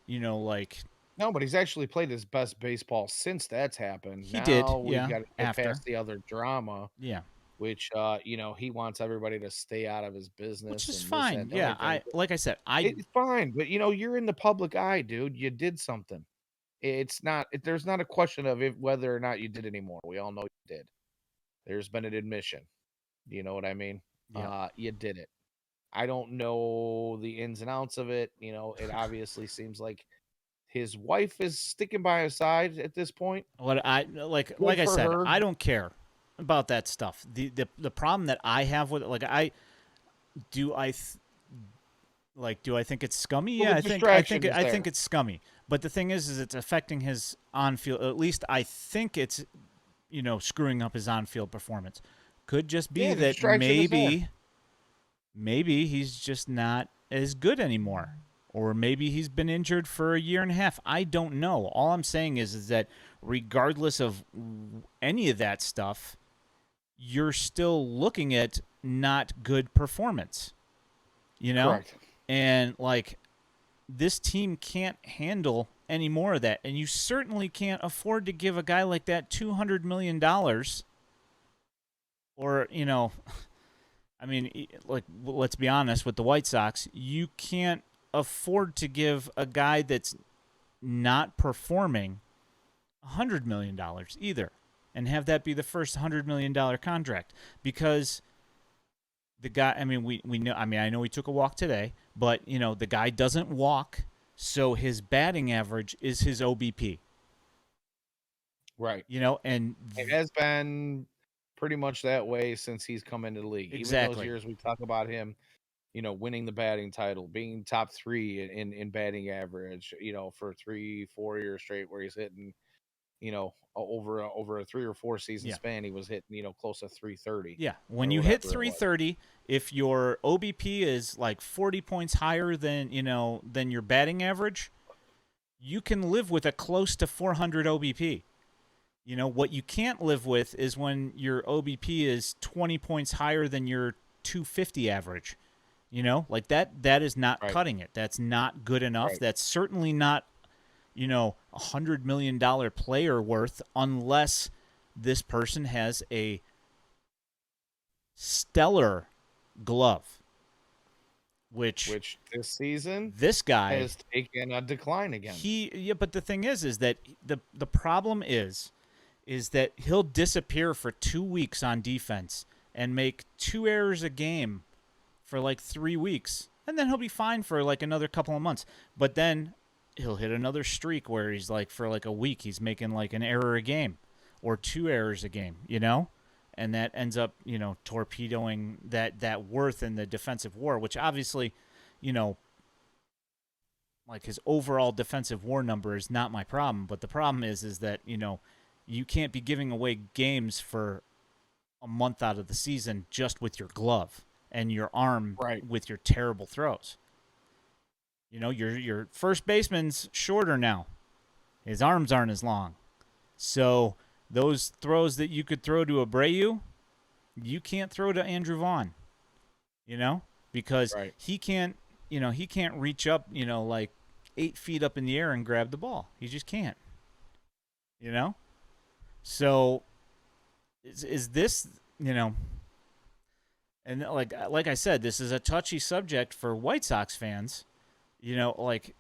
like, no, but he's actually played his best baseball since that's happened. He did, We've yeah, got to get after. past the other drama. Yeah. Which he wants everybody to stay out of his business. Which is and fine. this, that, yeah. Like I said, it's fine, but you're in the public eye, dude. You did something. There's not a question of whether or not you did anymore. We all know you did. There's been an admission. You know what I mean? Yeah. You did it. I don't know the ins and outs of it. It obviously seems like his wife is sticking by his side at this point. What I like Good I for said, her. I don't care about that stuff. The problem that I have with it, do I th- do I think it's scummy? Well, Yeah, the distraction is I there. think it's scummy. But the thing is it's affecting his on field. At least I think it's screwing up his on field performance. Could just be Yeah, the that distraction is there. maybe he's just not as good anymore. Or maybe he's been injured for a year and a half. I don't know. All I'm saying is that regardless of any of that stuff, you're still looking at not good performance, you know? Correct. And like this team can't handle any more of that. And you certainly can't afford to give a guy like that $200 million. Or, I mean, like, let's be honest with the White Sox, you can't afford to give a guy that's not performing $100 million either and have that be the first $100 million contract because the guy, I mean, we know, I mean, I know he took a walk today, but, the guy doesn't walk, so his batting average is his OBP, Right. and It has been pretty much that way since he's come into the league. Even those exactly. years we talk about him, winning the batting title, being top 3 in batting average, for 3-4 years straight where he's hitting, over a 3 or 4 season Yeah. span, he was hitting, close to 330 Yeah. When or you hit whatever it was. 330, if your OBP is like 40 points higher than, than your batting average, you can live with a close to 400 OBP. What you can't live with is when your OBP is 20 points higher than your 250 average. Like that is not Right. cutting it. That's not good enough. Right. That's certainly not, $100 million player worth unless this person has a stellar glove, which Which this season this guy has taken a decline again. but the thing is that the problem is that he'll disappear for 2 weeks on defense and make 2 errors a game for like 3 weeks, and then he'll be fine for like another couple of months. But then he'll hit another streak where he's like for like a week he's making like an error a game or 2 errors a game, and that ends up, torpedoing that worth in the defensive war, which obviously, you know, like his overall defensive war number is not my problem, but the problem is that, you can't be giving away games for a month out of the season just with your glove and your arm Right. with your terrible throws. Your first baseman's shorter now. His arms aren't as long. So those throws that you could throw to Abreu, you can't throw to Andrew Vaughn, because Right. he can't, he can't reach up, like 8 feet up in the air and grab the ball. He just can't, you know? So is this, and like I said, this is a touchy subject for White Sox fans. Like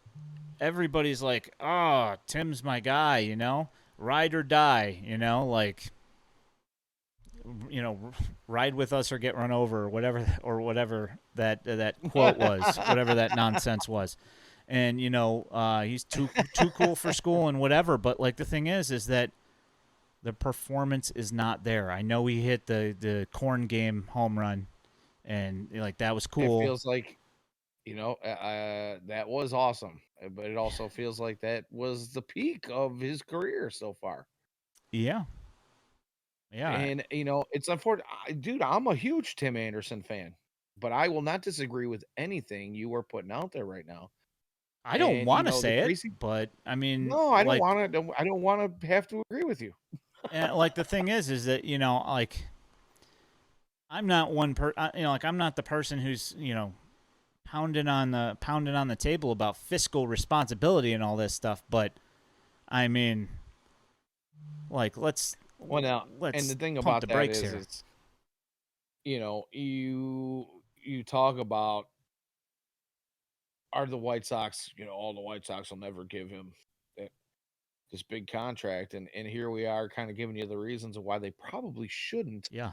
everybody's like, "Oh, Tim's my guy," ride or die, like ride with us or get run over or whatever that quote was, whatever that nonsense was. And he's too cool for school and whatever, but like the thing is that the performance is not there. I know he hit the corn game home run and like that was It cool. feels like, that was awesome, but it also feels like that was the peak of his career so far. Yeah. Yeah. And it's unfortunate, dude. I'm a huge Tim Anderson fan, but I will not disagree with anything you are putting out there right now. I don't And want to the say it, crazy, but I mean, no, I don't like, want to. I don't want to have to agree with you. and like the thing is that like I'm not like I'm not the person who's pounding on the table about fiscal responsibility and all this stuff. But I mean, like Well, now, and let's the thing pump about the that brakes here. is, you talk about, are the White Sox, all the White Sox will never give him that. this big contract, and here we are kind of giving you the reasons of why they probably shouldn't. Yeah.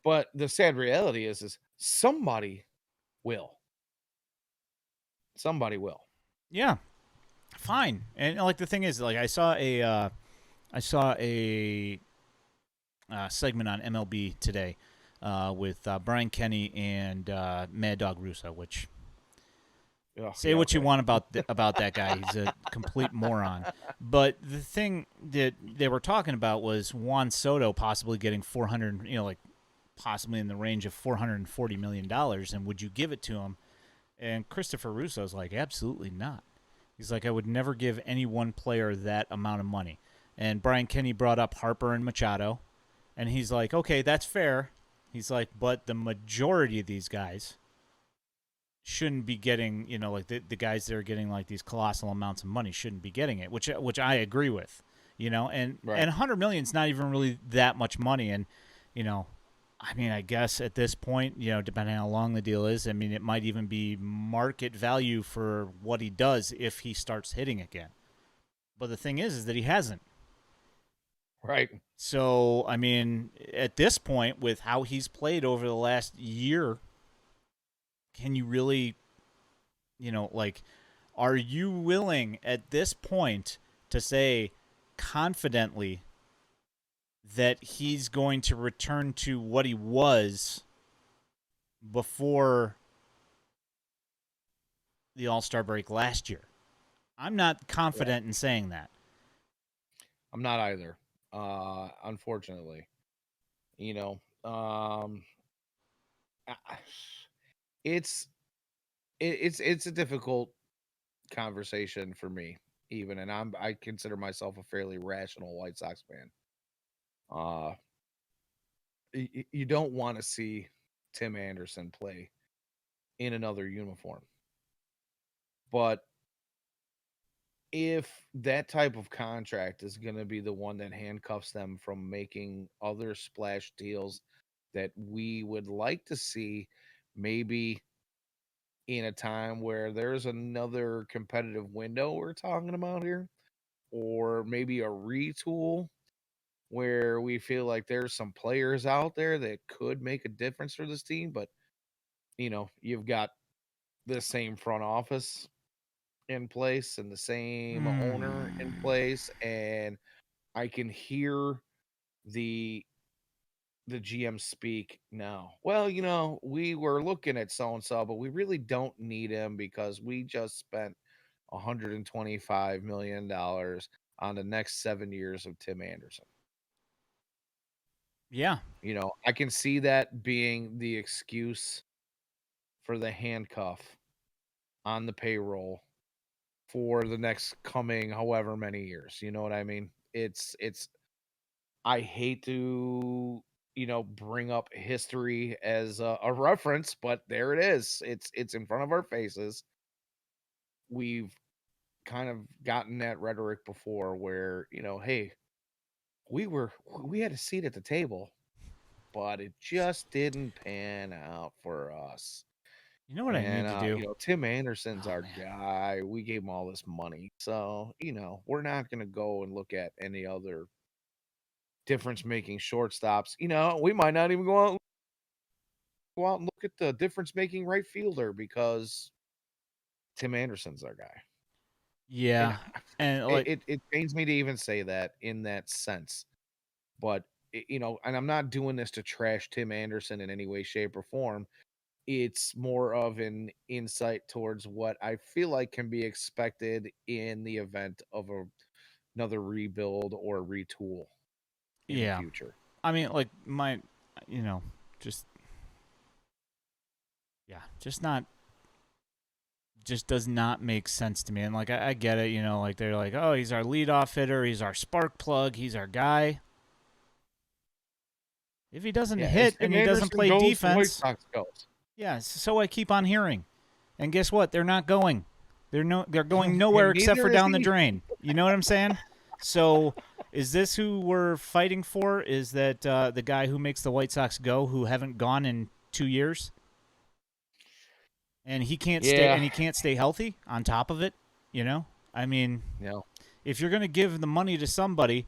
But the sad reality is somebody will. Somebody will. Yeah. Fine. And like the thing is, like I saw a segment on MLB today with Brian Kenny and Mad Dog Russo, which Oh, say yeah, what you okay. want about that guy. He's a complete moron. But the thing that they were talking about was Juan Soto possibly getting 400, like possibly in the range of $440 million. And would you give it to him? And Christopher Russo's like, absolutely not. He's like, I would never give any one player that amount of money. And Brian Kenny brought up Harper and Machado. And he's like, okay, that's fair. He's like, but the majority of these guys shouldn't be getting, like the guys that are getting like these colossal amounts of money shouldn't be getting it, which I agree with, and Right. and 100 million is not even really that much money, and I mean, I guess at this point, depending on how long the deal is, I mean, it might even be market value for what he does if he starts hitting again. But the thing is that he hasn't. Right. So, I mean, at this point, with how he's played over the last year, can you really, like, are you willing at this point to say confidently that he's going to return to what he was before the All-Star break last year? I'm not confident in saying that. I'm not either. Unfortunately. I- it's it's a difficult conversation for me even, and I consider myself a fairly rational White Sox fan. Uh you don't want to see Tim Anderson play in another uniform. But if that type of contract is going to be the one that handcuffs them from making other splash deals that we would like to see, maybe in a time where there's another competitive window we're talking about here, or maybe a retool where we feel like there's some players out there that could make a difference for this team, but you've got the same front office in place and the same owner in place, and I can hear the GM speak now. Well, we were looking at so and so, but we really don't need him because we just spent $125 million on the next 7 years of Tim Anderson. Yeah. I can see that being the excuse for the handcuff on the payroll for the next coming however many years. You know what I mean? It's I hate to, bring up history as a reference, but there it is. It's in front of our faces. We've kind of gotten that rhetoric before where, hey, we had a seat at the table, but it just didn't pan out for us. You know what I And need to do? Tim Anderson's Oh, our man. guy. We gave him all this money. So, we're not gonna go and look at any other difference making shortstops. We might not even go out and look at the difference making right fielder because Tim Anderson's our guy. And Yeah. And like, it pains me to even say that in that sense. But and I'm not doing this to trash Tim Anderson in any way, shape, or form. It's more of an insight towards what I feel like can be expected in the event of another rebuild or retool in the yeah. future. I mean, like, just, yeah, just does not make sense to me. And like, I get it, like they're like, oh, he's our leadoff hitter, he's our spark plug, he's our guy. If he doesn't Yeah, as hit and Tim he doesn't Anderson play goes, the White defense, Sox goes. yeah, so I keep on hearing. And guess what? They're not going. They're going nowhere And except for neither is down the he. drain. You know what I'm saying? So, is this who we're fighting for? Is that the guy who makes the White Sox go, who haven't gone in 2 years, and he can't stay Yeah. and he can't stay healthy? On top of it, I mean, No. if you're going to give the money to somebody,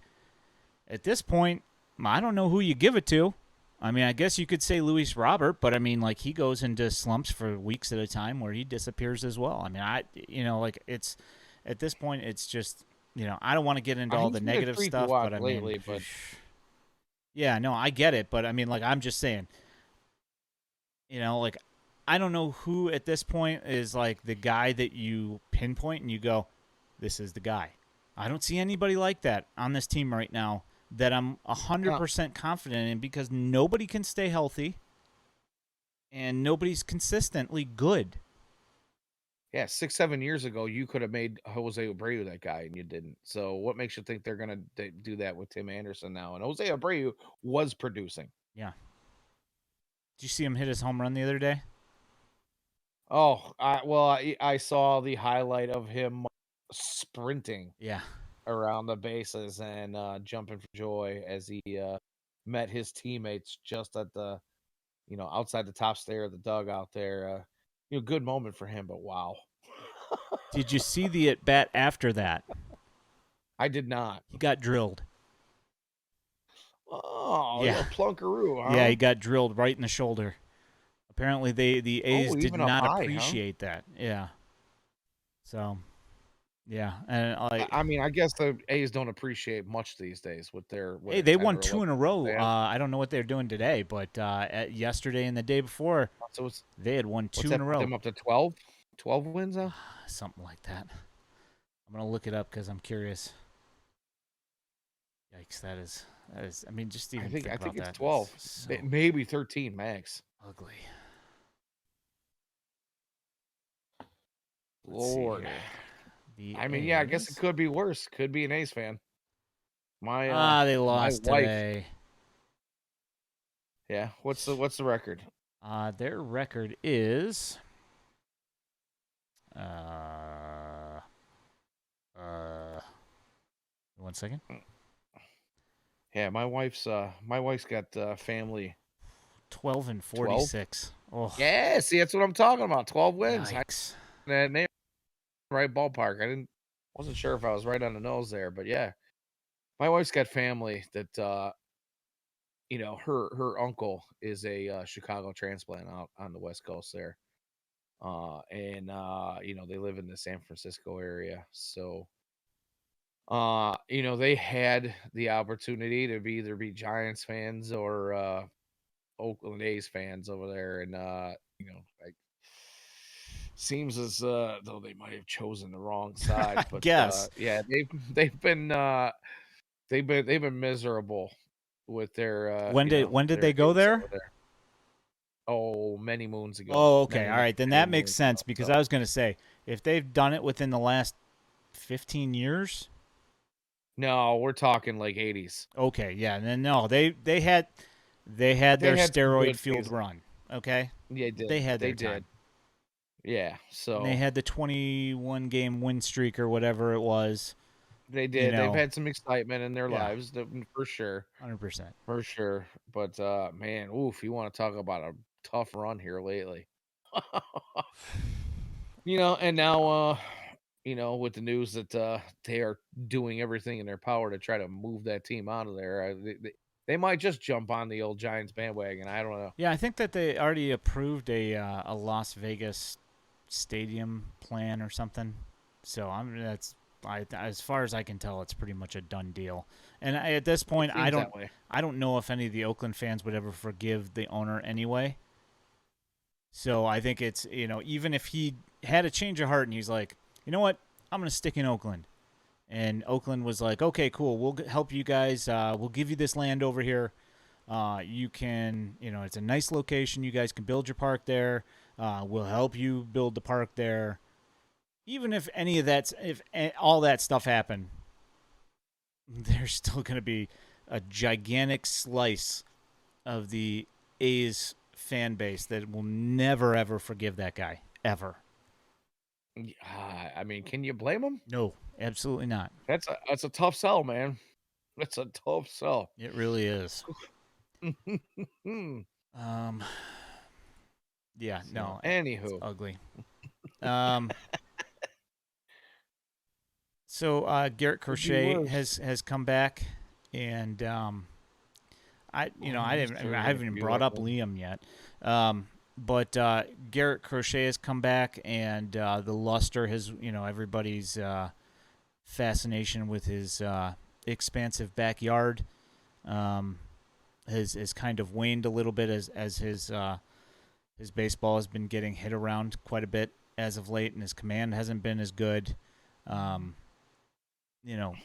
at this point, I don't know who you give it to. I mean, I guess you could say Luis Robert, but I mean, like, he goes into slumps for weeks at a time where he disappears as well. I mean, like, it's at this point, it's just, I don't want to get into all He's the been a negative treat to stuff, watch but I mean, lately, but yeah, no, I get it, but I mean, like, I'm just saying, like, I don't know who at this point is like the guy that you pinpoint and you go, this is the guy. I don't see anybody like that on this team right now that I'm 100% confident in because nobody can stay healthy and nobody's consistently good. yeah, 6-7 years ago, you could have made Jose Abreu that guy, and you didn't. So what makes you think they're gonna do that with Tim Anderson now? And Jose Abreu was producing. Yeah. Did you see him hit his home run the other day? Oh, I saw the highlight of him sprinting Yeah. around the bases and jumping for joy as he met his teammates just at the outside the top stair of the dugout there. Good moment for him, but wow. Did you see the at bat after that? I did not. He got drilled. Oh, Yeah. plunkaroo, huh? Yeah, he got drilled right in the shoulder. Apparently, the A's did even up not high, huh? appreciate that. Yeah. So, yeah, and I mean, I guess the A's don't appreciate much these days with their hey, they won 10 or 2 in a 11 row. they have. I don't know what they're doing today, but yesterday and the day before, So they had won 2 what's in that a put row. them up to 12? 12 wins now? Something like that. I'm gonna look it up because I'm curious. Yikes! That is. I mean, just even I think about it's that. 12. So Maybe 13 max. ugly. Let's see Lord. here. The I mean, yeah, I guess it A's. could be worse. Could be an A's fan. My They my lost wife. today. Yeah, what's the record? Their record is. Uh. 1 second. Yeah, my wife's got family 12 and 46. Oh, Yeah, see, that's what I'm talking about. 12 wins. yikes. That name right ballpark. Wasn't sure if I was right on the nose there, but yeah. My wife's got family that her uncle is a Chicago transplant out on the West Coast there. And they live in the San Francisco area. So they had the opportunity to either be Giants fans or Oakland A's fans over there, and like seems as though they might have chosen the wrong side. But Guess. yeah, they've been miserable with their When did their they go A's there? over there. Oh, many moons ago. Oh, okay. Many, All many, right. Then many that makes moons sense ago, because so. I was going to say if they've done it within the last 15 years. No, we're talking like 80s. Okay, yeah. And then no, they had their had some steroid good fueled seasons. run. Okay, Yeah, they had their time. did. Yeah, so And they had the 21 game win streak or whatever it was. they did. They've had some excitement in their Yeah. lives, for sure. 100%. For sure. But man, oof, you want to talk about a tough run here lately. And now with the news that they are doing everything in their power to try to move that team out of there, they might just jump on the old Giants bandwagon. I don't know. Yeah, I think that they already approved a Las Vegas stadium plan or something. So as far as I can tell, it's pretty much a done deal. And at this point, I don't know if any of the Oakland fans would ever forgive the owner anyway. So I think it's even if he had a change of heart and he's like, you know what, I'm gonna stick in Oakland, and Oakland was like, okay, cool, we'll help you guys. We'll give you this land over here. You can, it's a nice location. You guys can build your park there. We'll help you build the park there. Even if all that stuff happened, there's still going to be a gigantic slice of the A's fan base that will never, ever forgive that guy. Ever. I mean, can you blame him? No, absolutely not. That's a tough sell, man. That's a tough sell. It really is. Yeah, no. Anywho. It's ugly. So Garrett Could be Crochet worse. has come back, and Oh, I'm I sure you're haven't gonna even be brought like, up well, Liam yet. But Garrett Crochet has come back, and the luster has, everybody's fascination with his expansive backyard um, has kind of waned a little bit as his baseball has been getting hit around quite a bit as of late, and his command hasn't been as good. Um,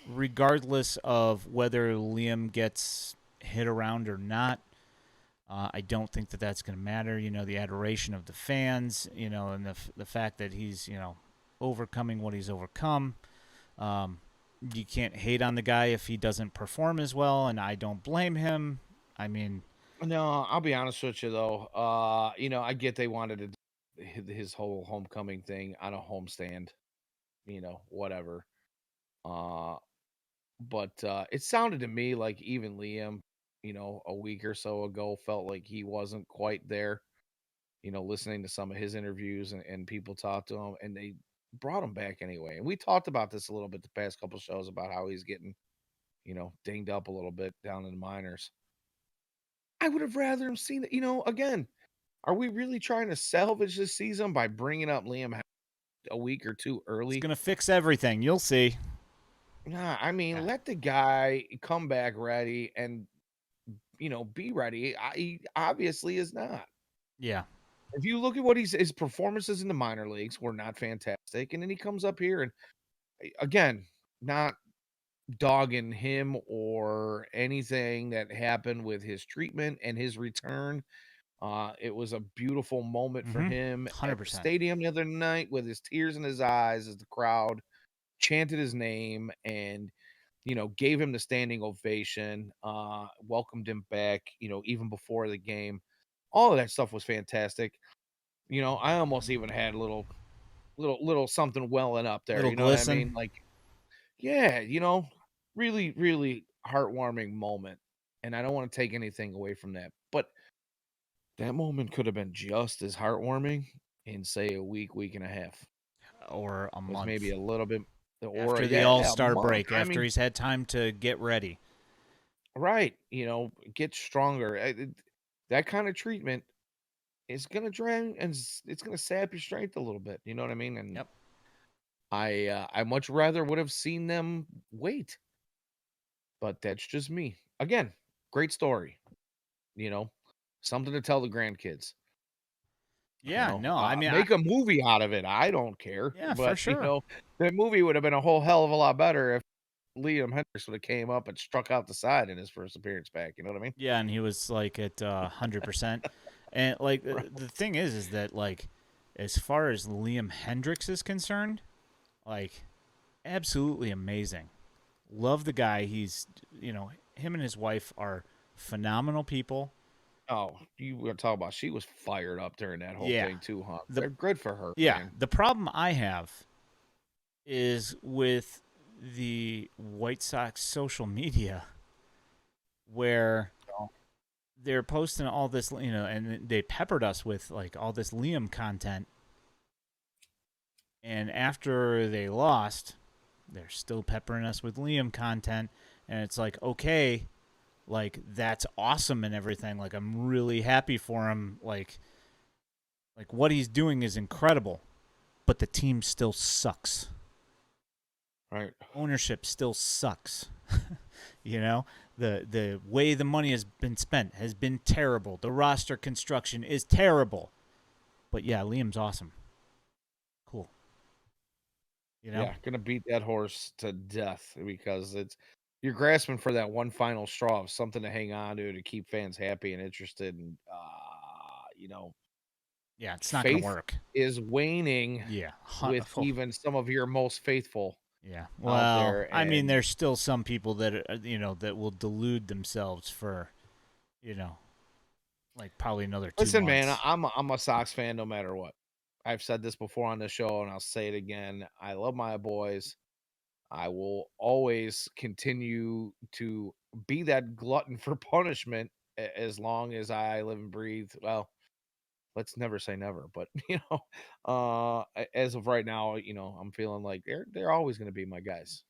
Regardless of whether Liam gets hit around or not, I don't think that that's going to matter. The adoration of the fans, and the fact that he's, overcoming what he's overcome. Um, you can't hate on the guy if he doesn't perform as well, and I don't blame him. I mean, no, I'll be honest with you though. I get they wanted to do his whole homecoming thing on a homestand, whatever. Uh, but it sounded to me like even Liam, a week or so ago felt like he wasn't quite there. Listening to some of his interviews and people talk to him, and they brought him back anyway. And we talked about this a little bit the past couple shows about how he's getting, dinged up a little bit down in the minors. I would have rather him seen it. Again, are we really trying to salvage this season by bringing up Liam a week or two it's early? going to fix everything. You'll see. Nah, I mean, Yeah. let the guy come back ready and be ready. He obviously is not. Yeah. If you look at what his performances in the minor leagues were not fantastic, and then he comes up here and again, not dogging him or anything that happened with his treatment and his return. It was a beautiful moment for Mm-hmm. him at the 100%. stadium the other night with his tears in his eyes as the crowd chanted his name and gave him the standing ovation, welcomed him back, even before the game. All of that stuff was fantastic. I almost even had a little something welling up there. Little You know what I glisten. mean? Like, yeah, really, really heartwarming moment. And I don't want to take anything away from that, but that moment could have been just as heartwarming in say a week and a half. Or a Was maybe month a little bit, or after the yeah, a All-Star month. break, I after mean, he's had time to get ready. right? Get stronger. That kind of treatment is gonna drain and it's gonna sap your strength a little bit. You know what I mean? And Yep. I much rather would have seen them wait, but that's just me. Again, great story. You know, something to tell the grandkids. Yeah, no, Make a movie out of it. I don't care, yeah, for but sure. that movie would have been a whole hell of a lot better if Liam Hendricks would have came up and struck out the side in his first appearance back. You know what I mean? Yeah, and he was like at 100%. And like Right. the thing is that like as far as Liam Hendricks is concerned, like absolutely amazing. Love the guy. Him and his wife are phenomenal people. Oh, you were talking about she was fired up during that whole Yeah. thing too, huh? The They're good for her, yeah, man. the problem I have is with the White Sox social media where Oh, they're posting all this, and they peppered us with like all this Liam content. And after they lost, they're still peppering us with Liam content. And it's like, okay, like that's awesome and everything. Like I'm really happy for him. Like what he's doing is incredible, but the team still sucks. right. Ownership still sucks. you know, the way the money has been spent has been terrible. The roster construction is terrible. But yeah, Liam's awesome. Cool. You know? Yeah, gonna beat that horse to death because you're grasping for that one final straw of something to hang on to keep fans happy and interested, and Yeah, it's not gonna faith work. is waning Yeah. with even some of your most faithful Yeah. out Well, there. I mean, And there's still some people that that will delude themselves for, you know, like probably another two listen, man, months. I'm a Sox fan no matter what. I've said this before on the show, and I'll say it again. I love my boys. I will always continue to be that glutton for punishment as long as I live and breathe. Well, let's never say never, but as of right now, I'm feeling like they're always going to be my guys.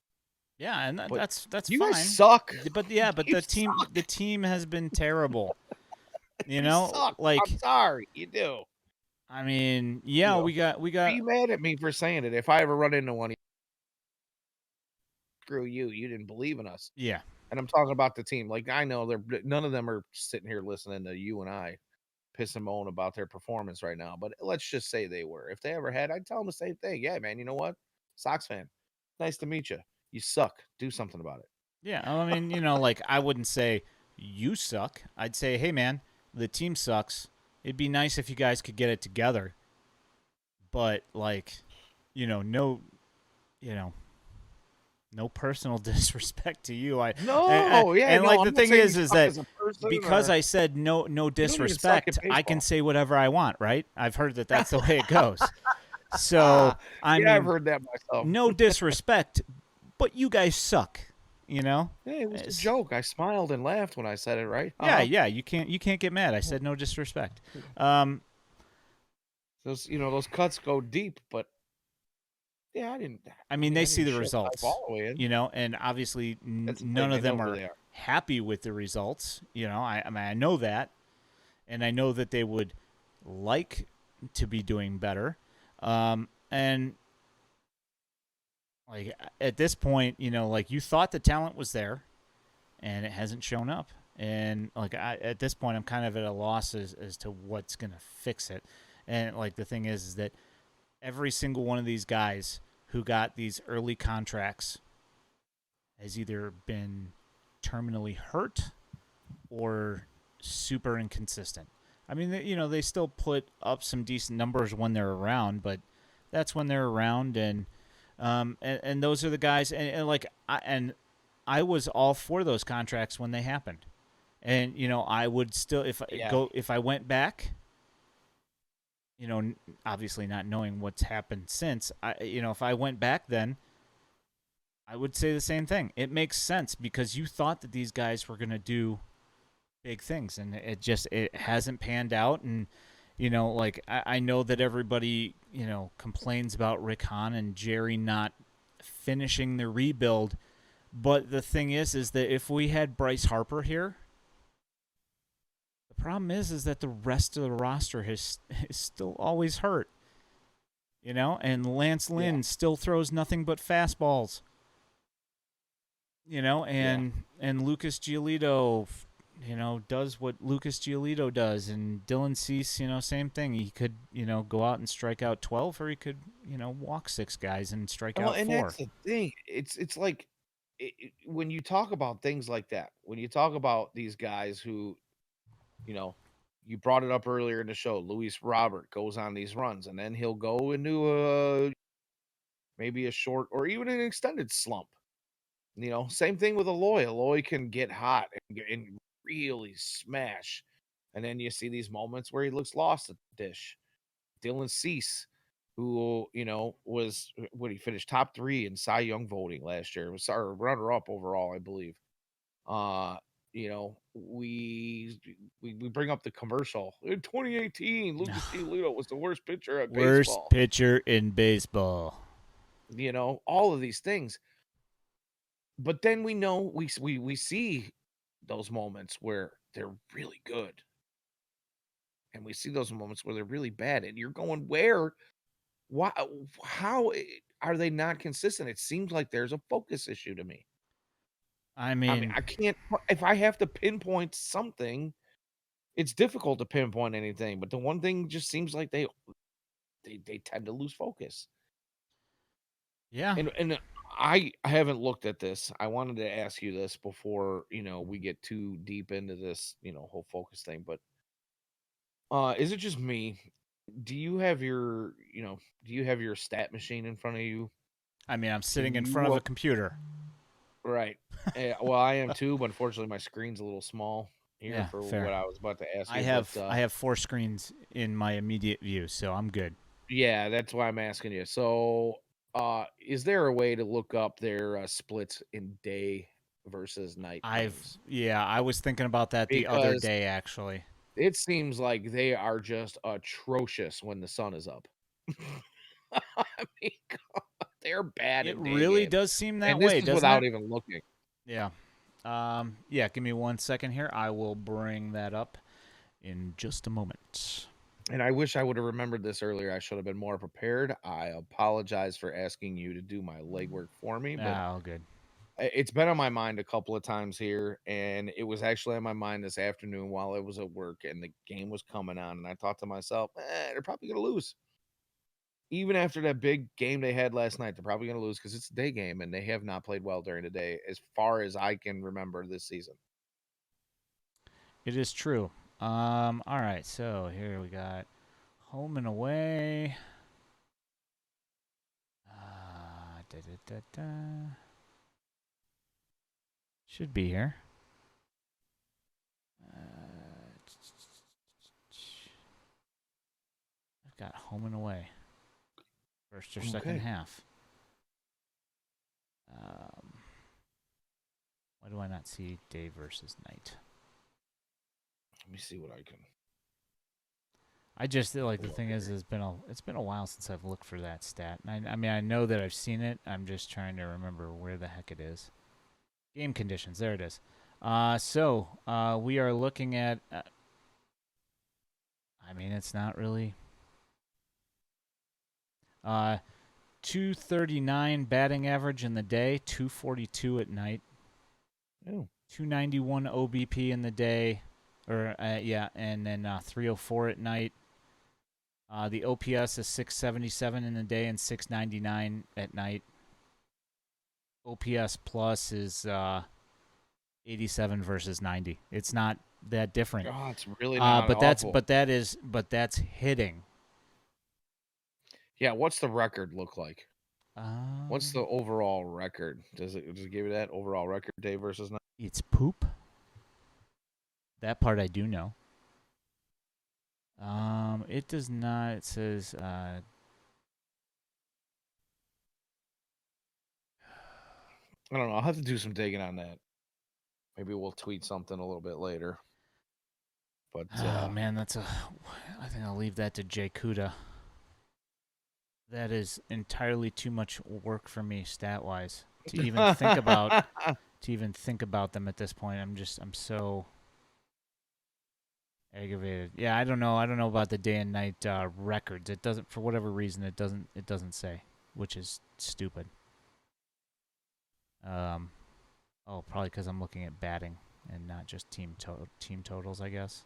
Yeah, and But that's you guys fine. suck. But yeah, but You the suck. team has been terrible. You You know, suck. I'm like sorry. You do. I mean, You yeah, know, we got be mad at me for saying it. If I ever run into one, screw you. You didn't believe in us. yeah. And I'm talking about the team. Like I know none of them are sitting here listening to you and I piss and moan about their performance right now. But let's just say they were. If they ever had, I'd tell them the same thing. Yeah, man. You know what? Sox fan. Nice to meet you. You suck. Do something about it. Yeah, I mean, like I wouldn't say you suck. I'd say, "Hey man, the team sucks. It'd be nice if you guys could get it together." But like, no, you know, no personal disrespect to you. No, yeah, And no. like the I'm not thing saying you is suck that as a person, because or I said no you don't even suck at disrespect, I can baseball. say whatever I want, right? I've heard that that's the way it goes. So, Ah, I yeah, I've mean, heard that myself. no disrespect, but you guys suck, you know? Hey, it was a It's- joke. I smiled and laughed when I said it, right? yeah, Uh-huh. yeah, you can't get mad. I said no disrespect. Those cuts go deep, but yeah, I didn't. I I mean, mean, they I see didn't the shove my results, ball away in. and obviously That's the none thing. of They know them who are they are. happy with the results. I mean, I know that, and I know that they would like to be doing better. And like at this point, like you thought the talent was there, and it hasn't shown up. And like at this point, I'm kind of at a loss as to what's gonna fix it. And like the thing is that every single one of these guys who got these early contracts has either been terminally hurt or super inconsistent. I mean, they still put up some decent numbers when they're around, but that's when they're around, and those are the guys, and like I was all for those contracts when they happened, and I would still Yeah. if I went back, obviously not knowing what's happened since, if I went back then, I would say the same thing. It makes sense because you thought that these guys were going to do big things, and it hasn't panned out. And like I know that everybody complains about Rick Hahn and Jerry not finishing the rebuild, but the thing is that if we had Bryce Harper here, the problem is that the rest of the roster is still always hurt. And Lance Lynn Yeah. still throws nothing but fastballs. Yeah. And Lucas Giolito, does what Lucas Giolito does, and Dylan Cease, same thing. He could, go out and strike out 12, or he could, walk 6 guys and strike Well, out and 4. that's the thing. It's like when you talk about things like that, when you talk about these guys who, you know, you brought it up earlier in the show. Luis Robert goes on these runs, and then he'll go into maybe a short or even an extended slump. Same thing with Aloy. Aloy can get hot and really smash, and then you see these moments where he looks lost at the dish. Dylan Cease, who was what he finished top 3 in Cy Young voting last year. Was our runner up overall, I believe. Uh, we bring up the commercial in 2018. Lucas Giolito was the worst pitcher at Worst baseball. pitcher in baseball. All of these things. But then we see those moments where they're really good, and we see those moments where they're really bad, and you're going, where? Why? How are they not consistent? It seems like there's a focus issue to me. I I mean, mean, I can't. If I have to pinpoint something, it's difficult to pinpoint anything. But the one thing just seems like they tend to lose focus. yeah. And I haven't looked at this. I wanted to ask you this before we get too deep into this whole focus thing. But is it just me? Do you have your stat machine in front of you? I mean, I'm Can sitting in front of you a computer. right? Well, I am too, but unfortunately, my screen's a little small here Yeah, for fair. what I was about to ask I you. have But I have 4 screens in my immediate view, so I'm good. yeah, that's why I'm asking you. So, is there a way to look up their splits in day versus night games? I was thinking about that the other Because day actually. It seems like they are just atrocious when the sun is up. I mean, God, they're bad It in day really games, does seem that and this way, is doesn't without it? even looking. Yeah. Yeah, give me 1 second here. I will bring that up in just a moment. And I wish I would have remembered this earlier. I should have been more prepared. I apologize for asking you to do my legwork for me, but Ah, all good. it's been on my mind a couple of times here, and it was actually on my mind this afternoon while I was at work, and the game was coming on, and I thought to myself, they're probably gonna lose. Even after that big game they had last night, they're probably gonna lose because it's a day game, and they have not played well during the day, as far as I can remember this season. It is true. All right, so here we got home and away. Da, da, da, da. Should be here. I've got home and away. First or second Okay. half. Why do I not see day versus night? Let me see what I can. I just feel like the thing is, it's been a while since I've looked for that stat. And I mean, I know that I've seen it. I'm just trying to remember where the heck it is. Game conditions. There it is. So we are looking at. I mean, it's not really. 239 batting average in the day, 242 at night. Oh. 291 OBP in the day, or and then 304 at night. The OPS is 677 in the day and 699 at night. OPS plus is 87 versus 90. It's not that different. God, it's really not awful. That's hitting. Yeah, what's the record look like? Um, What's the overall record? Does it give you that overall record day versus night? It's poop. That part I do know. It does not. It says I don't know. I'll have to do some digging on that. Maybe we'll tweet something a little bit later. But oh man, I think I'll leave that to Jay Kuda. That is entirely too much work for me stat wise to even think about them at this point. I'm so aggravated. Yeah, I don't know. I don't know about the day and night records. It doesn't, for whatever reason, it doesn't say, which is stupid. Probably because I'm looking at batting and not just team totals, I guess.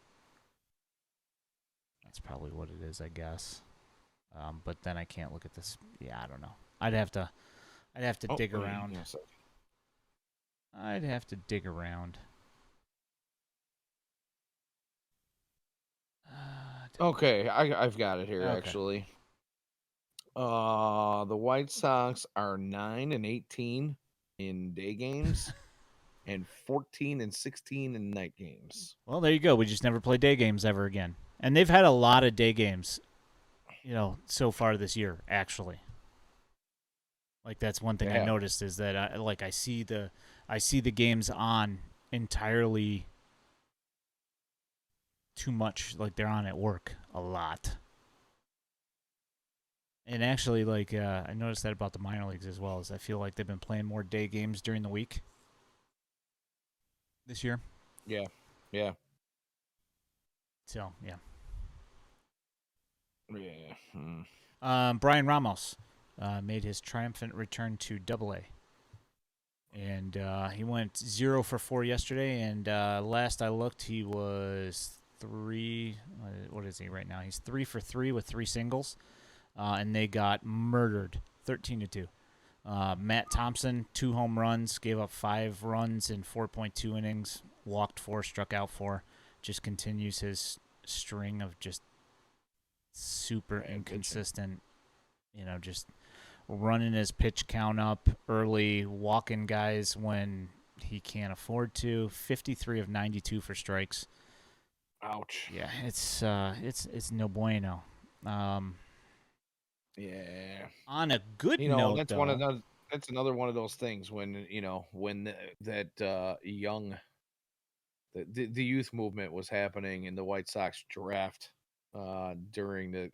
That's probably what it is, I guess. But then I can't look at this. Yeah, I don't know. I'd have to dig around. Yes. I'd have to dig around. Okay, I've got it here Okay. actually. The White Sox are 9-18 in day games and 14-16 in night games. Well, there you go. We just never play day games ever again. And they've had a lot of day games, so far this year, actually. Like that's one thing I noticed is that I see the games on entirely too much. Like they're on at work a lot. And actually, I noticed that about the minor leagues as well. Is I feel like they've been playing more day games during the week this year. Yeah. So yeah. Yeah. Brian Ramos made his triumphant return to Double-A. And he went 0 for 4 yesterday. And last I looked, he was 3. What is he right now? He's 3 for 3 with 3 singles. And they got murdered, 13-2. Matt Thompson, 2 home runs, gave up 5 runs in 4.2 innings, walked 4, struck out 4. Just continues his string of just super inconsistent, just running his pitch count up early, walking guys when he can't afford to. 53 of 92 for strikes. Ouch. Yeah, it's no bueno. Yeah. On a good note, that's though, that's another one of those things when that young the youth movement was happening in the White Sox draft during the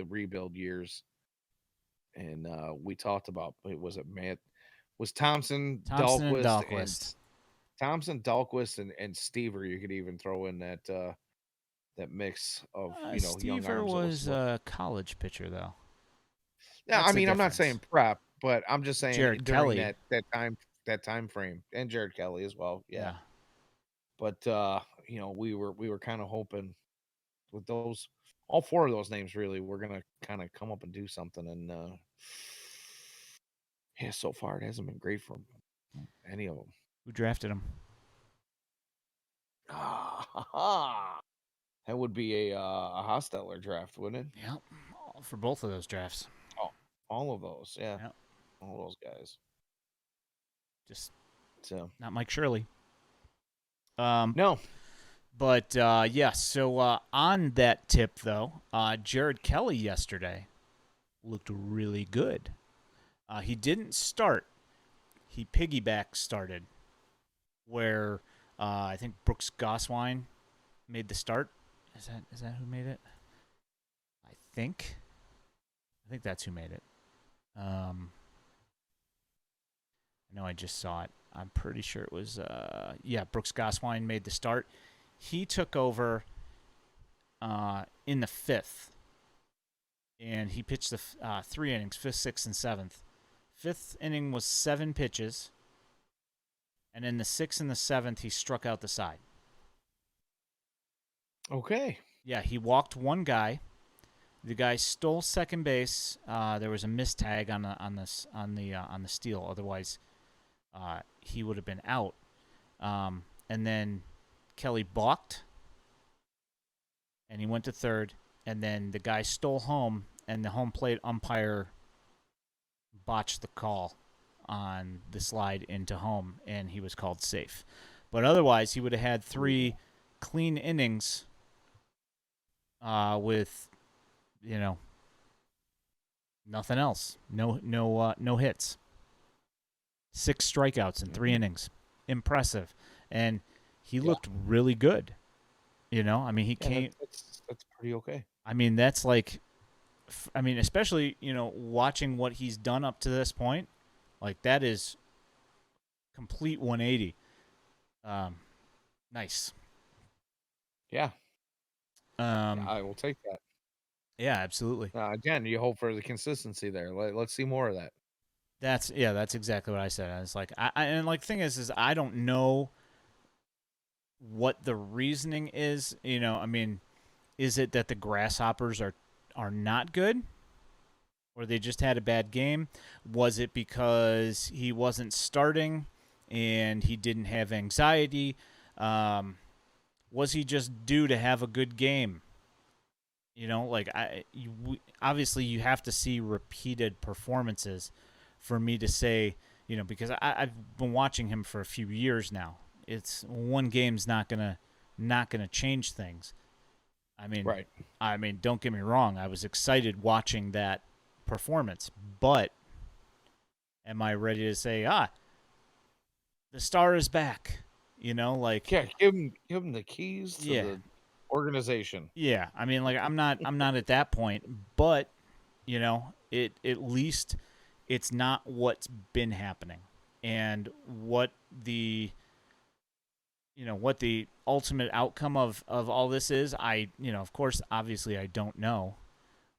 rebuild years, and we talked about was it Matt was Thompson and Dahlquist. Thompson Dahlquist and Stever. You could even throw in that mix of young Stever arms that was was a college pitcher, though. yeah. That's I the mean, I'm not difference. saying prep, but I'm just saying Jared during Kelly. that time frame, and Jared Kelly as well. Yeah, Yeah. but we were kind of hoping with those all four of those names really we're gonna kind of come up and do something, and yeah, so far it hasn't been great for any of them. Who drafted him? That would be a Hostetler draft, wouldn't it? Yeah, for both of those drafts. Oh, all of those, yeah. Yep. All those guys. Just So not Mike Shirley. no. But yeah, so on that tip though, Jared Kelly yesterday looked really good. He didn't start. He piggyback started, where I think Brooks Gosswine made the start. Is that who made it? I think that's who made it. I know I just saw it. I'm pretty sure it was Brooks Gosswine made the start. He took over in the fifth, and he pitched the 3 innings, fifth, sixth, and seventh. Fifth inning was 7 pitches, and in the sixth and the seventh, he struck out the side. Okay. Yeah, he walked one guy. The guy stole second base. There was a missed tag on the steal. Otherwise, he would have been out. And then Kelly balked, and he went to third. And then the guy stole home, and the home plate umpire botched the call on the slide into home, and he was called safe. But otherwise, he would have had 3 clean innings with, nothing else. No hits. 6 strikeouts in 3 innings. Impressive. And he looked really good. I mean, he came. That's pretty okay. I mean, that's like, especially, watching what he's done up to this point, like that is complete 180. Nice. Yeah. I will take that. Yeah, absolutely. Again, you hope for the consistency there. Let's see more of that. That's exactly what I said. I was like, the thing is I don't know what the reasoning is. Is it that the Grasshoppers are not good, or they just had a bad game? Was it because he wasn't starting and he didn't have anxiety? Was he just due to have a good game? Obviously you have to see repeated performances for me to say, because I've been watching him for a few years now. It's one game's not gonna change things. Right. Don't get me wrong. I was excited watching that performance, but am I ready to say, the star is back? Yeah, give him the keys to the organization. Yeah, I'm not at that point, but at least it's not what's been happening, and what the ultimate outcome of all this is. Of course, obviously I don't know.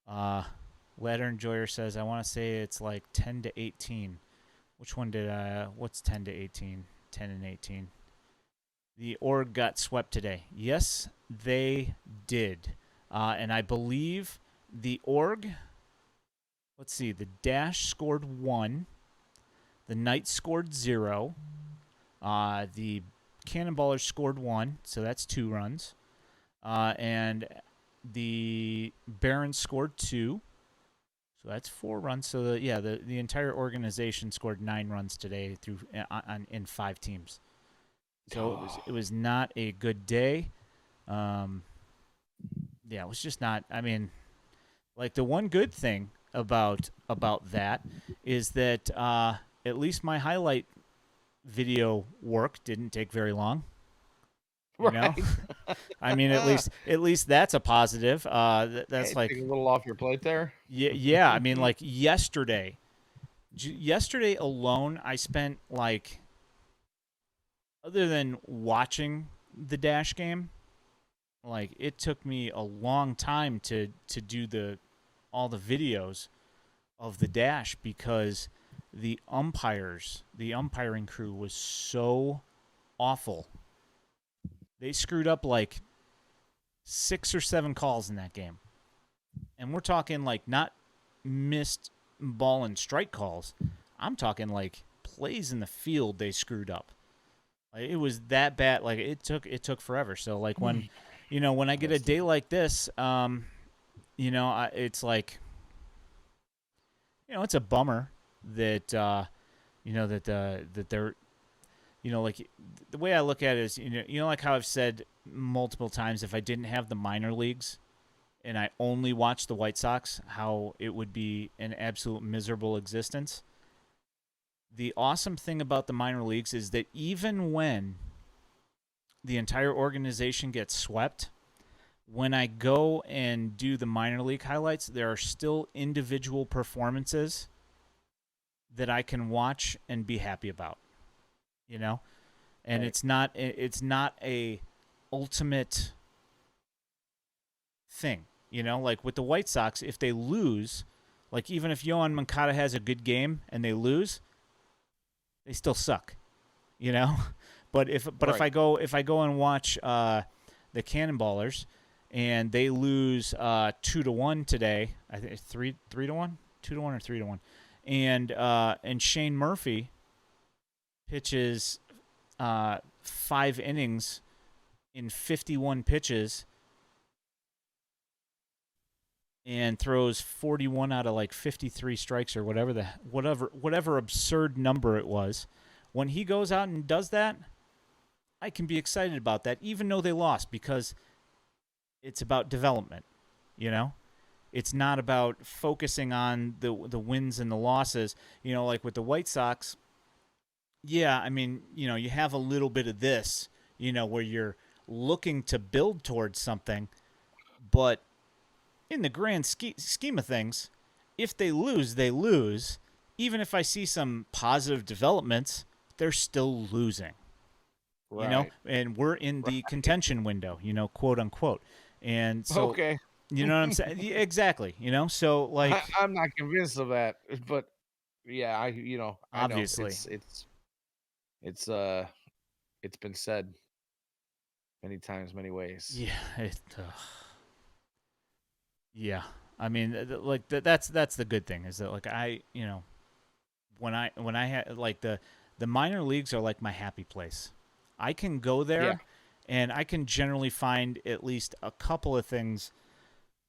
Ladder Enjoyer says I want to say it's like 10 to 18. Which one what's 10 to 18? 10 and 18. The org got swept today. Yes, they did. And I believe the org, let's see, the Dash scored 1. The Knights scored 0. The Cannonballers scored 1, so that's 2 runs. And the Barons scored 2, so that's 4 runs. So, the entire organization scored 9 runs today in 5 teams. So it was not a good day. It was just not. The one good thing about that is that at least my highlight video work didn't take very long. You know, Right. I mean, at least that's a positive. That's Hey, take like, a little off your plate there. yeah. I mean, like yesterday alone, I spent like, other than watching the Dash game, like it took me a long time to do the all the videos of the Dash because the umpiring crew was so awful. They screwed up like 6 or 7 calls in that game. And we're talking like not missed ball and strike calls. I'm talking like plays in the field they screwed up. Like, it was that bad. Like it took forever. So like when I get a That's day like this, it's like, it's a bummer that that they're, like, the way I look at it is, like how I've said multiple times, if I didn't have the minor leagues and I only watched the White Sox, how it would be an absolute miserable existence. The awesome thing about the minor leagues is that even when the entire organization gets swept, when I go and do the minor league highlights, there are still individual performances that I can watch and be happy about, you know? And right. it's not a ultimate thing, like with the White Sox, if they lose, like even if Yohan Moncada has a good game and they lose, they still suck, you know? But Right. if I go and watch the Cannonballers and they lose 2-1 today, I think it's 3-1, 2-1 or 3-1, and Shane Murphy pitches 5 innings in 51 pitches and throws 41 out of like 53 strikes or whatever absurd number it was. When he goes out and does that, I can be excited about that, even though they lost, because it's about development. You know, it's not about focusing on the wins and the losses. Like with the White Sox, yeah, I mean, you have a little bit of this, where you're looking to build towards something, but in the grand scheme of things, if they lose, they lose. Even if I see some positive developments, they're still losing. Right. And we're in the Right. contention window, quote unquote. And so, Okay. you know what I'm saying? Yeah, exactly. So like, I'm not convinced of that, but yeah, I know obviously, it's it's been said many times, many ways. yeah, yeah. I mean, like that's the good thing is that, like, when I had like the minor leagues are like my happy place. I can go Yeah. there and I can generally find at least a couple of things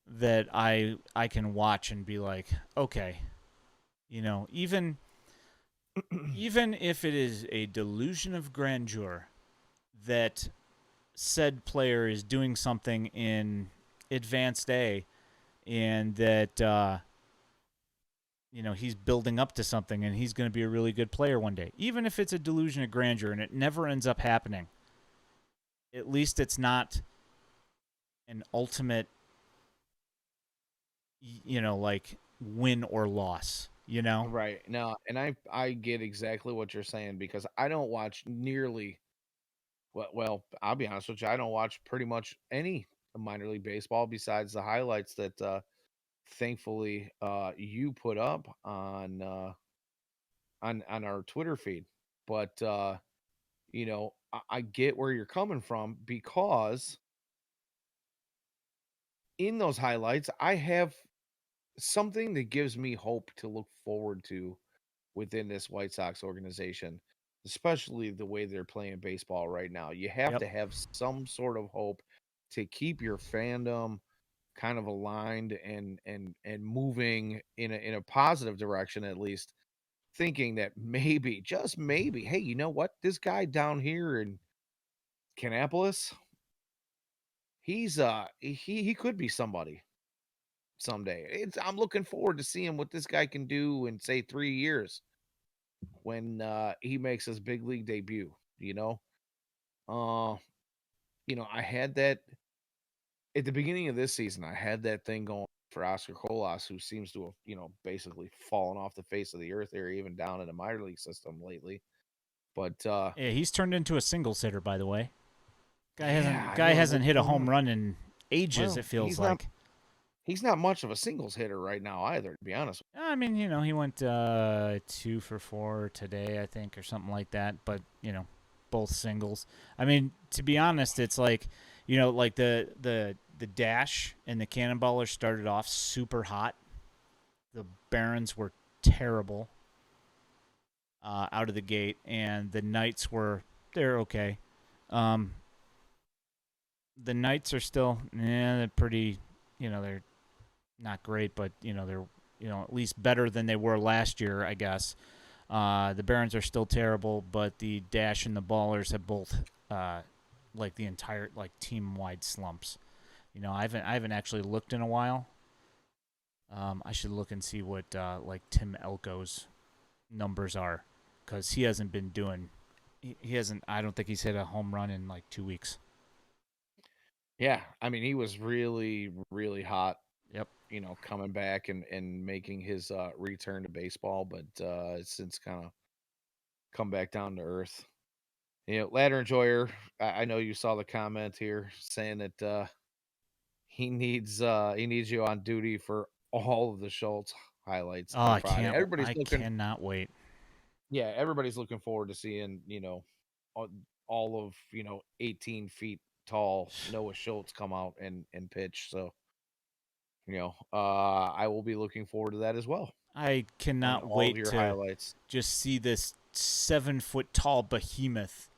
that I can watch and be like, okay, even if it is a delusion of grandeur that said player is doing something in advanced A, and that he's building up to something and he's going to be a really good player one day, even if it's a delusion of grandeur and it never ends up happening, at least it's not an ultimate, like, win or loss. Right. No, and I get exactly what you're saying because I don't watch nearly well, I'll be honest with you, I don't watch pretty much any minor league baseball besides the highlights that thankfully you put up on our Twitter feed. But I get where you're coming from because in those highlights I have something that gives me hope to look forward to within this White Sox organization, especially the way they're playing baseball right now. You have Yep. to have some sort of hope to keep your fandom kind of aligned and moving in a positive direction, at least thinking that maybe, just maybe, hey, you know what? This guy down here in Canapolis, he could be somebody someday. I'm looking forward to seeing what this guy can do in say 3 years when he makes his big league debut, you know? Uh I had that at the beginning of this season. I had that thing going for Oscar Colas, who seems to have, basically fallen off the face of the earth there, even down in the minor league system lately. But Yeah, he's turned into a singles hitter, by the way. Guy yeah, hasn't I guy don't know hasn't what's hit a going home on. run in ages. Well, It feels like. he's not much of a singles hitter right now either, to be honest. I mean, he went 2 for 4 today, I think, or something like that. But both singles. I mean, to be honest, it's like, like the dash and the Cannonballers started off super hot. The Barons were terrible out of the gate, and the Knights they're okay. Um, the Knights are still, they're pretty, they're not great, but they're at least better than they were last year, I guess. The Barons are still terrible, but the Dash and the Ballers have both like the entire team wide slumps. I haven't actually looked in a while. I should look and see what like Tim Elko's numbers are, because he hasn't been doing. He hasn't. I don't think he's hit a home run in like 2 weeks. Yeah, I mean, he was really, really hot, Yep. coming back and making his return to baseball, but it's since kind of come back down to earth. Ladder Enjoyer, I know you saw the comment here saying that he needs you on duty for all of the Schultz highlights Oh, on Friday. I cannot wait. Yeah, everybody's looking forward to seeing, all all of, 18 feet tall Noah Schultz come out and pitch. So, I will be looking forward to that as well I on cannot all of wait your to highlights. just see this 7 foot tall behemoth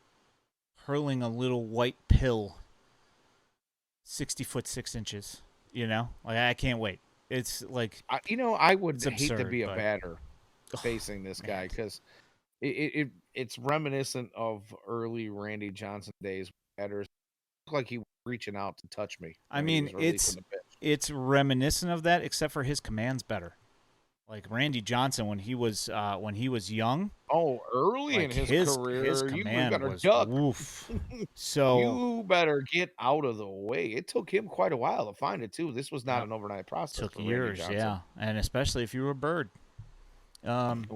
hurling a little white pill 60 foot 6 inches. I can't wait. It's like I would it's hate to absurd, be a but batter oh, facing this man. guy because it's reminiscent of early Randy Johnson days. Batters looked like he was reaching out to touch me I when he mean, was releasing the pitch. it's reminiscent of that, except for his command's better. Like Randy Johnson when he was young, Oh, early in like his his career, you command better was duck. woof. So You better get out of the way. It took him quite a while to find it too. This was not yep, an overnight process took for Randy years, Johnson. yeah, and especially if you were a bird. Um,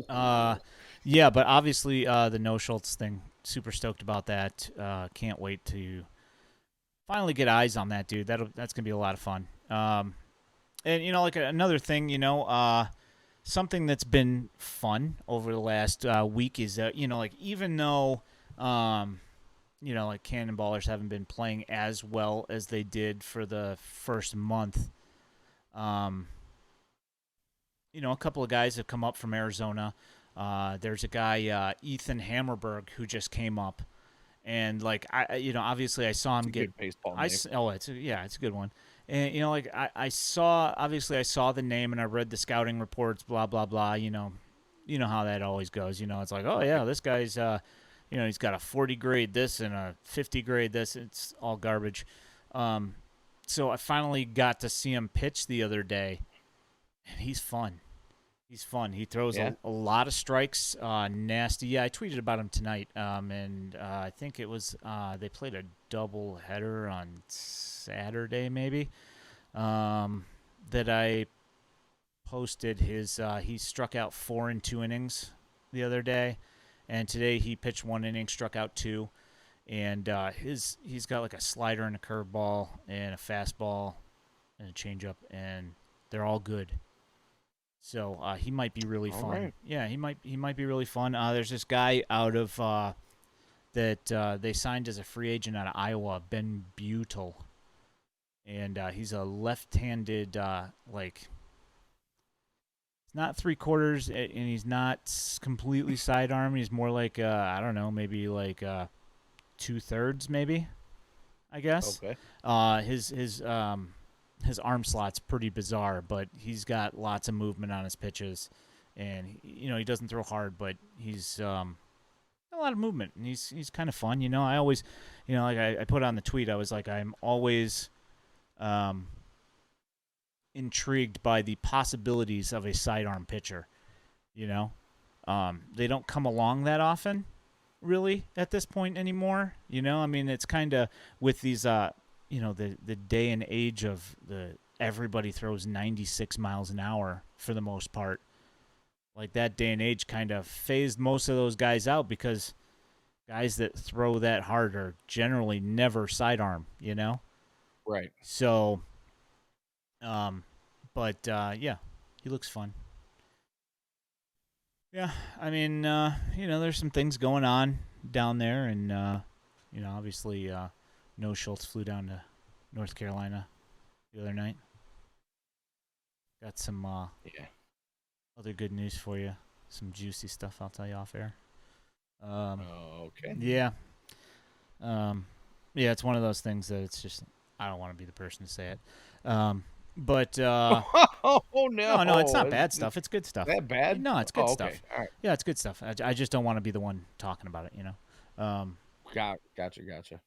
uh, yeah, but obviously the no Schultz thing, super stoked about that. Can't wait to finally get eyes on that dude. That's gonna be a lot of fun. And like another thing, something that's been fun over the last week is that like even though like Cannonballers haven't been playing as well as they did for the first month, um, a couple of guys have come up from Arizona. There's a guy Ethan Hammerberg who just came up, and like obviously I saw It's him a get good baseball name. it's a good one. And like I saw the name and I read the scouting reports, blah blah blah. You know how that always goes. It's like, oh yeah, this guy's he's got a 40 grade this and a 50 grade this. It's all garbage. So I finally got to see him pitch the other day, and he's fun. He's fun. He throws Yeah. a lot of strikes, nasty. Yeah, I tweeted about him tonight, and I think it was they played a double header on Saturday, maybe. That I posted his. He struck out 4 in 2 innings the other day, and today he pitched 1 inning, struck out 2, and he's got like a slider and a curveball and a fastball and a changeup, and they're all good. So he might be really All fun. right. Yeah, he might be really fun. There's this guy out of that they signed as a free agent out of Iowa, Ben Butel, and he's a left-handed like he's not 3/4, and he's not completely sidearm. He's more like I don't know, maybe like 2/3, maybe. I guess. Okay. His arm slot's pretty bizarre, but he's got lots of movement on his pitches, and he doesn't throw hard, but he's got a lot of movement, and he's kind of fun. I always, like I put on the tweet, I was like, I'm always intrigued by the possibilities of a sidearm pitcher. They don't come along that often, really at this point anymore. You know, I mean, it's kind of with these, the day and age of the everybody throws 96 miles an hour for the most part. Like that day and age kind of phased most of those guys out because guys that throw that hard are generally never sidearm, you know? Right. So, um, yeah, he looks fun. Yeah, I mean, there's some things going on down there, and obviously, No Schultz flew down to North Carolina the other night. Got some Yeah. other good news for you, some juicy stuff I'll tell you off air. Okay. Yeah, yeah, it's one of those things that it's just I don't want to be the person to say it, but Oh no, it's not no! bad Is stuff. It's good stuff. that bad? No, it's good Oh, okay. stuff. All right. Yeah, it's good stuff. I just don't want to be the one talking about it, you know. Gotcha.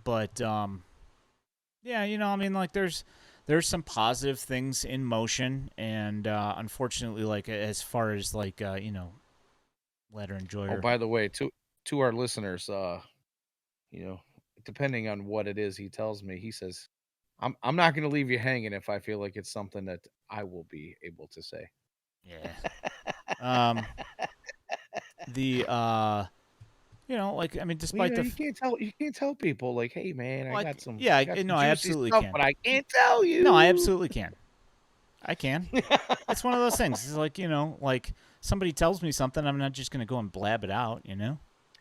But yeah, I mean, like there's some positive things in motion, and unfortunately, like as far as like Ladder Oh, Enjoyer. by the way, to our listeners, you know, depending on what it is he tells me, he says, I'm not gonna leave you hanging if I feel like it's something that I will be able to say. Yeah. Um. The like I mean, Well, despite the you can't tell people like, hey man, well, I got some no, I juicy absolutely stuff, can. but I can't tell No, I you. absolutely can. I can. It's one of those things. It's like like somebody tells me something, I'm not just gonna go and blab it out, you know.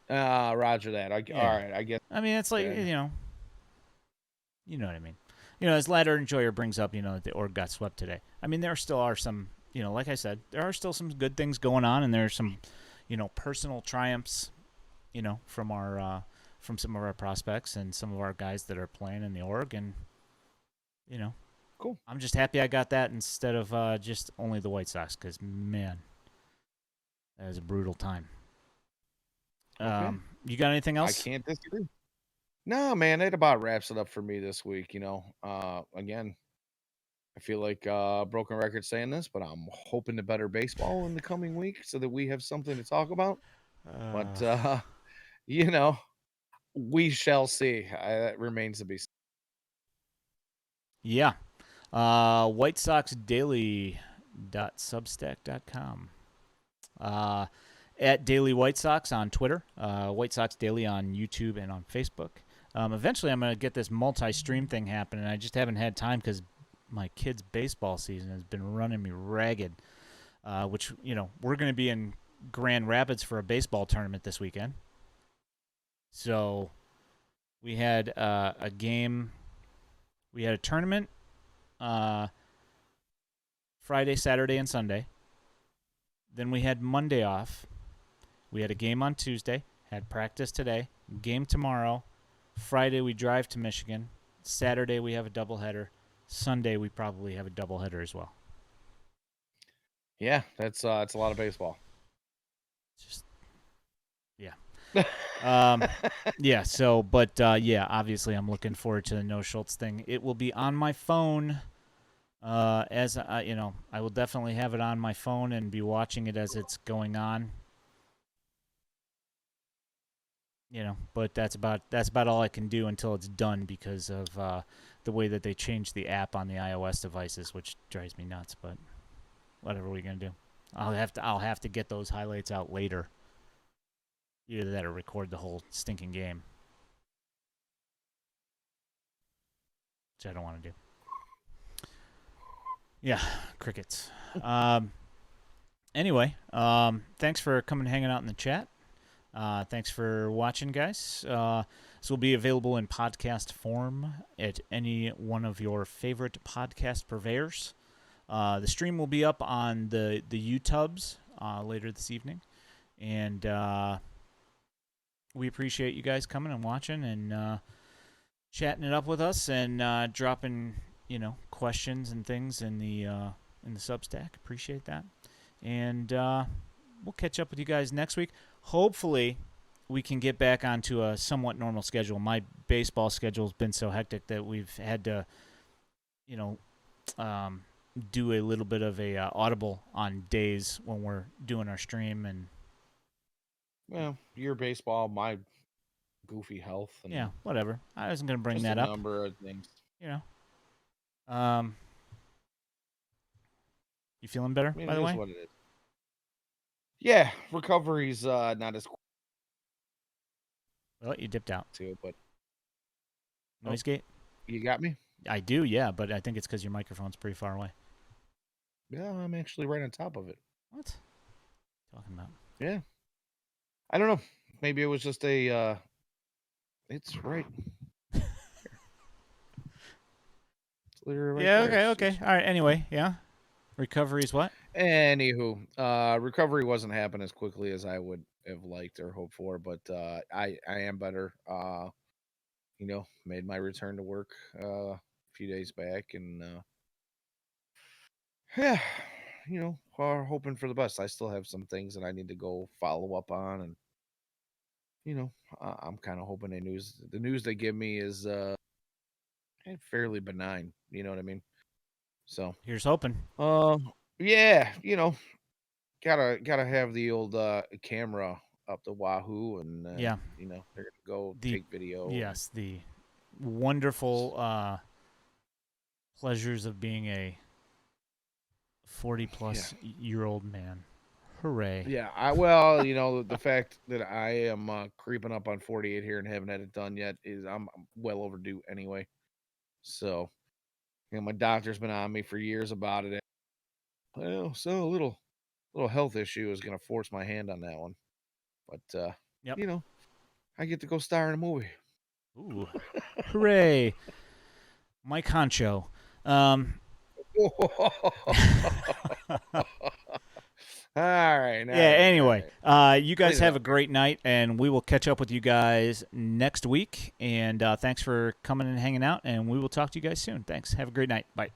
Roger that. All Yeah. right, I get I mean, it's like then. you know what I mean. As Ladder Enjoyer brings up, that the org got swept today. I mean, there still are some, like I said, there are still some good things going on, and there are some, personal triumphs, from our from some of our prospects and some of our guys that are playing in the org, and you know, Cool. I'm just happy I got that instead of just only the White Sox, because man, that was a brutal time. Okay. You got anything I else? can't disagree. No, man, it about wraps it up for me this week. Again, I feel like broken record saying this, but I'm hoping to better baseball in the coming week so that we have something to talk about. But Uh, you know, we shall see. That remains to be seen. yeah. White Sox Daily .substack.com. At Daily White Sox on Twitter, White Sox Daily on YouTube and on Facebook. Eventually, I'm going to get this multi-stream thing happening. I just haven't had time because my kid's baseball season has been running me ragged. Which we're going to be in Grand Rapids for a baseball tournament this weekend. So we had a game. We had a tournament Friday, Saturday, and Sunday. Then we had Monday off. We had a game on Tuesday, had practice today, game tomorrow. Friday we drive to Michigan. Saturday we have a doubleheader. Sunday we probably have a doubleheader as well. Yeah, that's it's a lot of baseball. Just yeah. Yeah, so but yeah, obviously I'm looking forward to the No Schultz thing. It will be on my phone. As I will definitely have it on my phone and be watching it as it's going on. But that's about all I can do until it's done because of the way that they changed the app on the iOS devices, which drives me nuts. But whatever we're gonna do, I'll have to get those highlights out later. Either that or record the whole stinking game, which I don't want to do. Yeah, crickets. Anyway, thanks for coming and hanging out in the chat. Thanks for watching, guys. This will be available in podcast form at any one of your favorite podcast purveyors. The stream will be up on the YouTubes later this evening. And we appreciate you guys coming and watching and chatting it up with us and dropping, questions and things in the Substack. Appreciate that. And we'll catch up with you guys next week. Hopefully, we can get back onto a somewhat normal schedule. My baseball schedule has been so hectic that we've had to, do a little bit of a audible on days when we're doing our stream, and Well, your baseball, my goofy health, and Yeah, whatever. I wasn't gonna bring just a that up. number of things. You know. You feeling better, I mean, by it the is way? what it is. Yeah, recovery's not as quick Well, you dipped out. too, but Noise gate? you got me. I do, yeah, but I think it's because your microphone's pretty far away. Yeah, I'm actually right on top of it. What? Talking about? Yeah, I don't know. Maybe it was just a. It's right. It's literally right Yeah. there. Okay. Okay. All right. Anyway, yeah. Recovery's what? Anywho, recovery wasn't happening as quickly as I would have liked or hoped for, but I am better. Made my return to work a few days back, and yeah, hoping for the best. I still have some things that I need to go follow up on, and I'm kind of hoping the news they give me is fairly benign. You know what I mean? So, Here's hoping. yeah, gotta have the old camera up the wahoo, and Yeah. they're gonna go The take video. yes, the wonderful pleasures of being a 40-plus year old man. Hooray! Yeah, the fact that I am creeping up on 48 here and haven't had it done yet is I'm well overdue anyway. So, my doctor's been on me for years about it. Well, so a little health issue is gonna force my hand on that one. But Yep. I get to go star in a movie. Ooh, hooray! Mike Honcho. All right. Yeah, anyway, you guys Clean it have up. a great night, and we will catch up with you guys next week. And thanks for coming and hanging out, and we will talk to you guys soon. Thanks. Have a great night. Bye.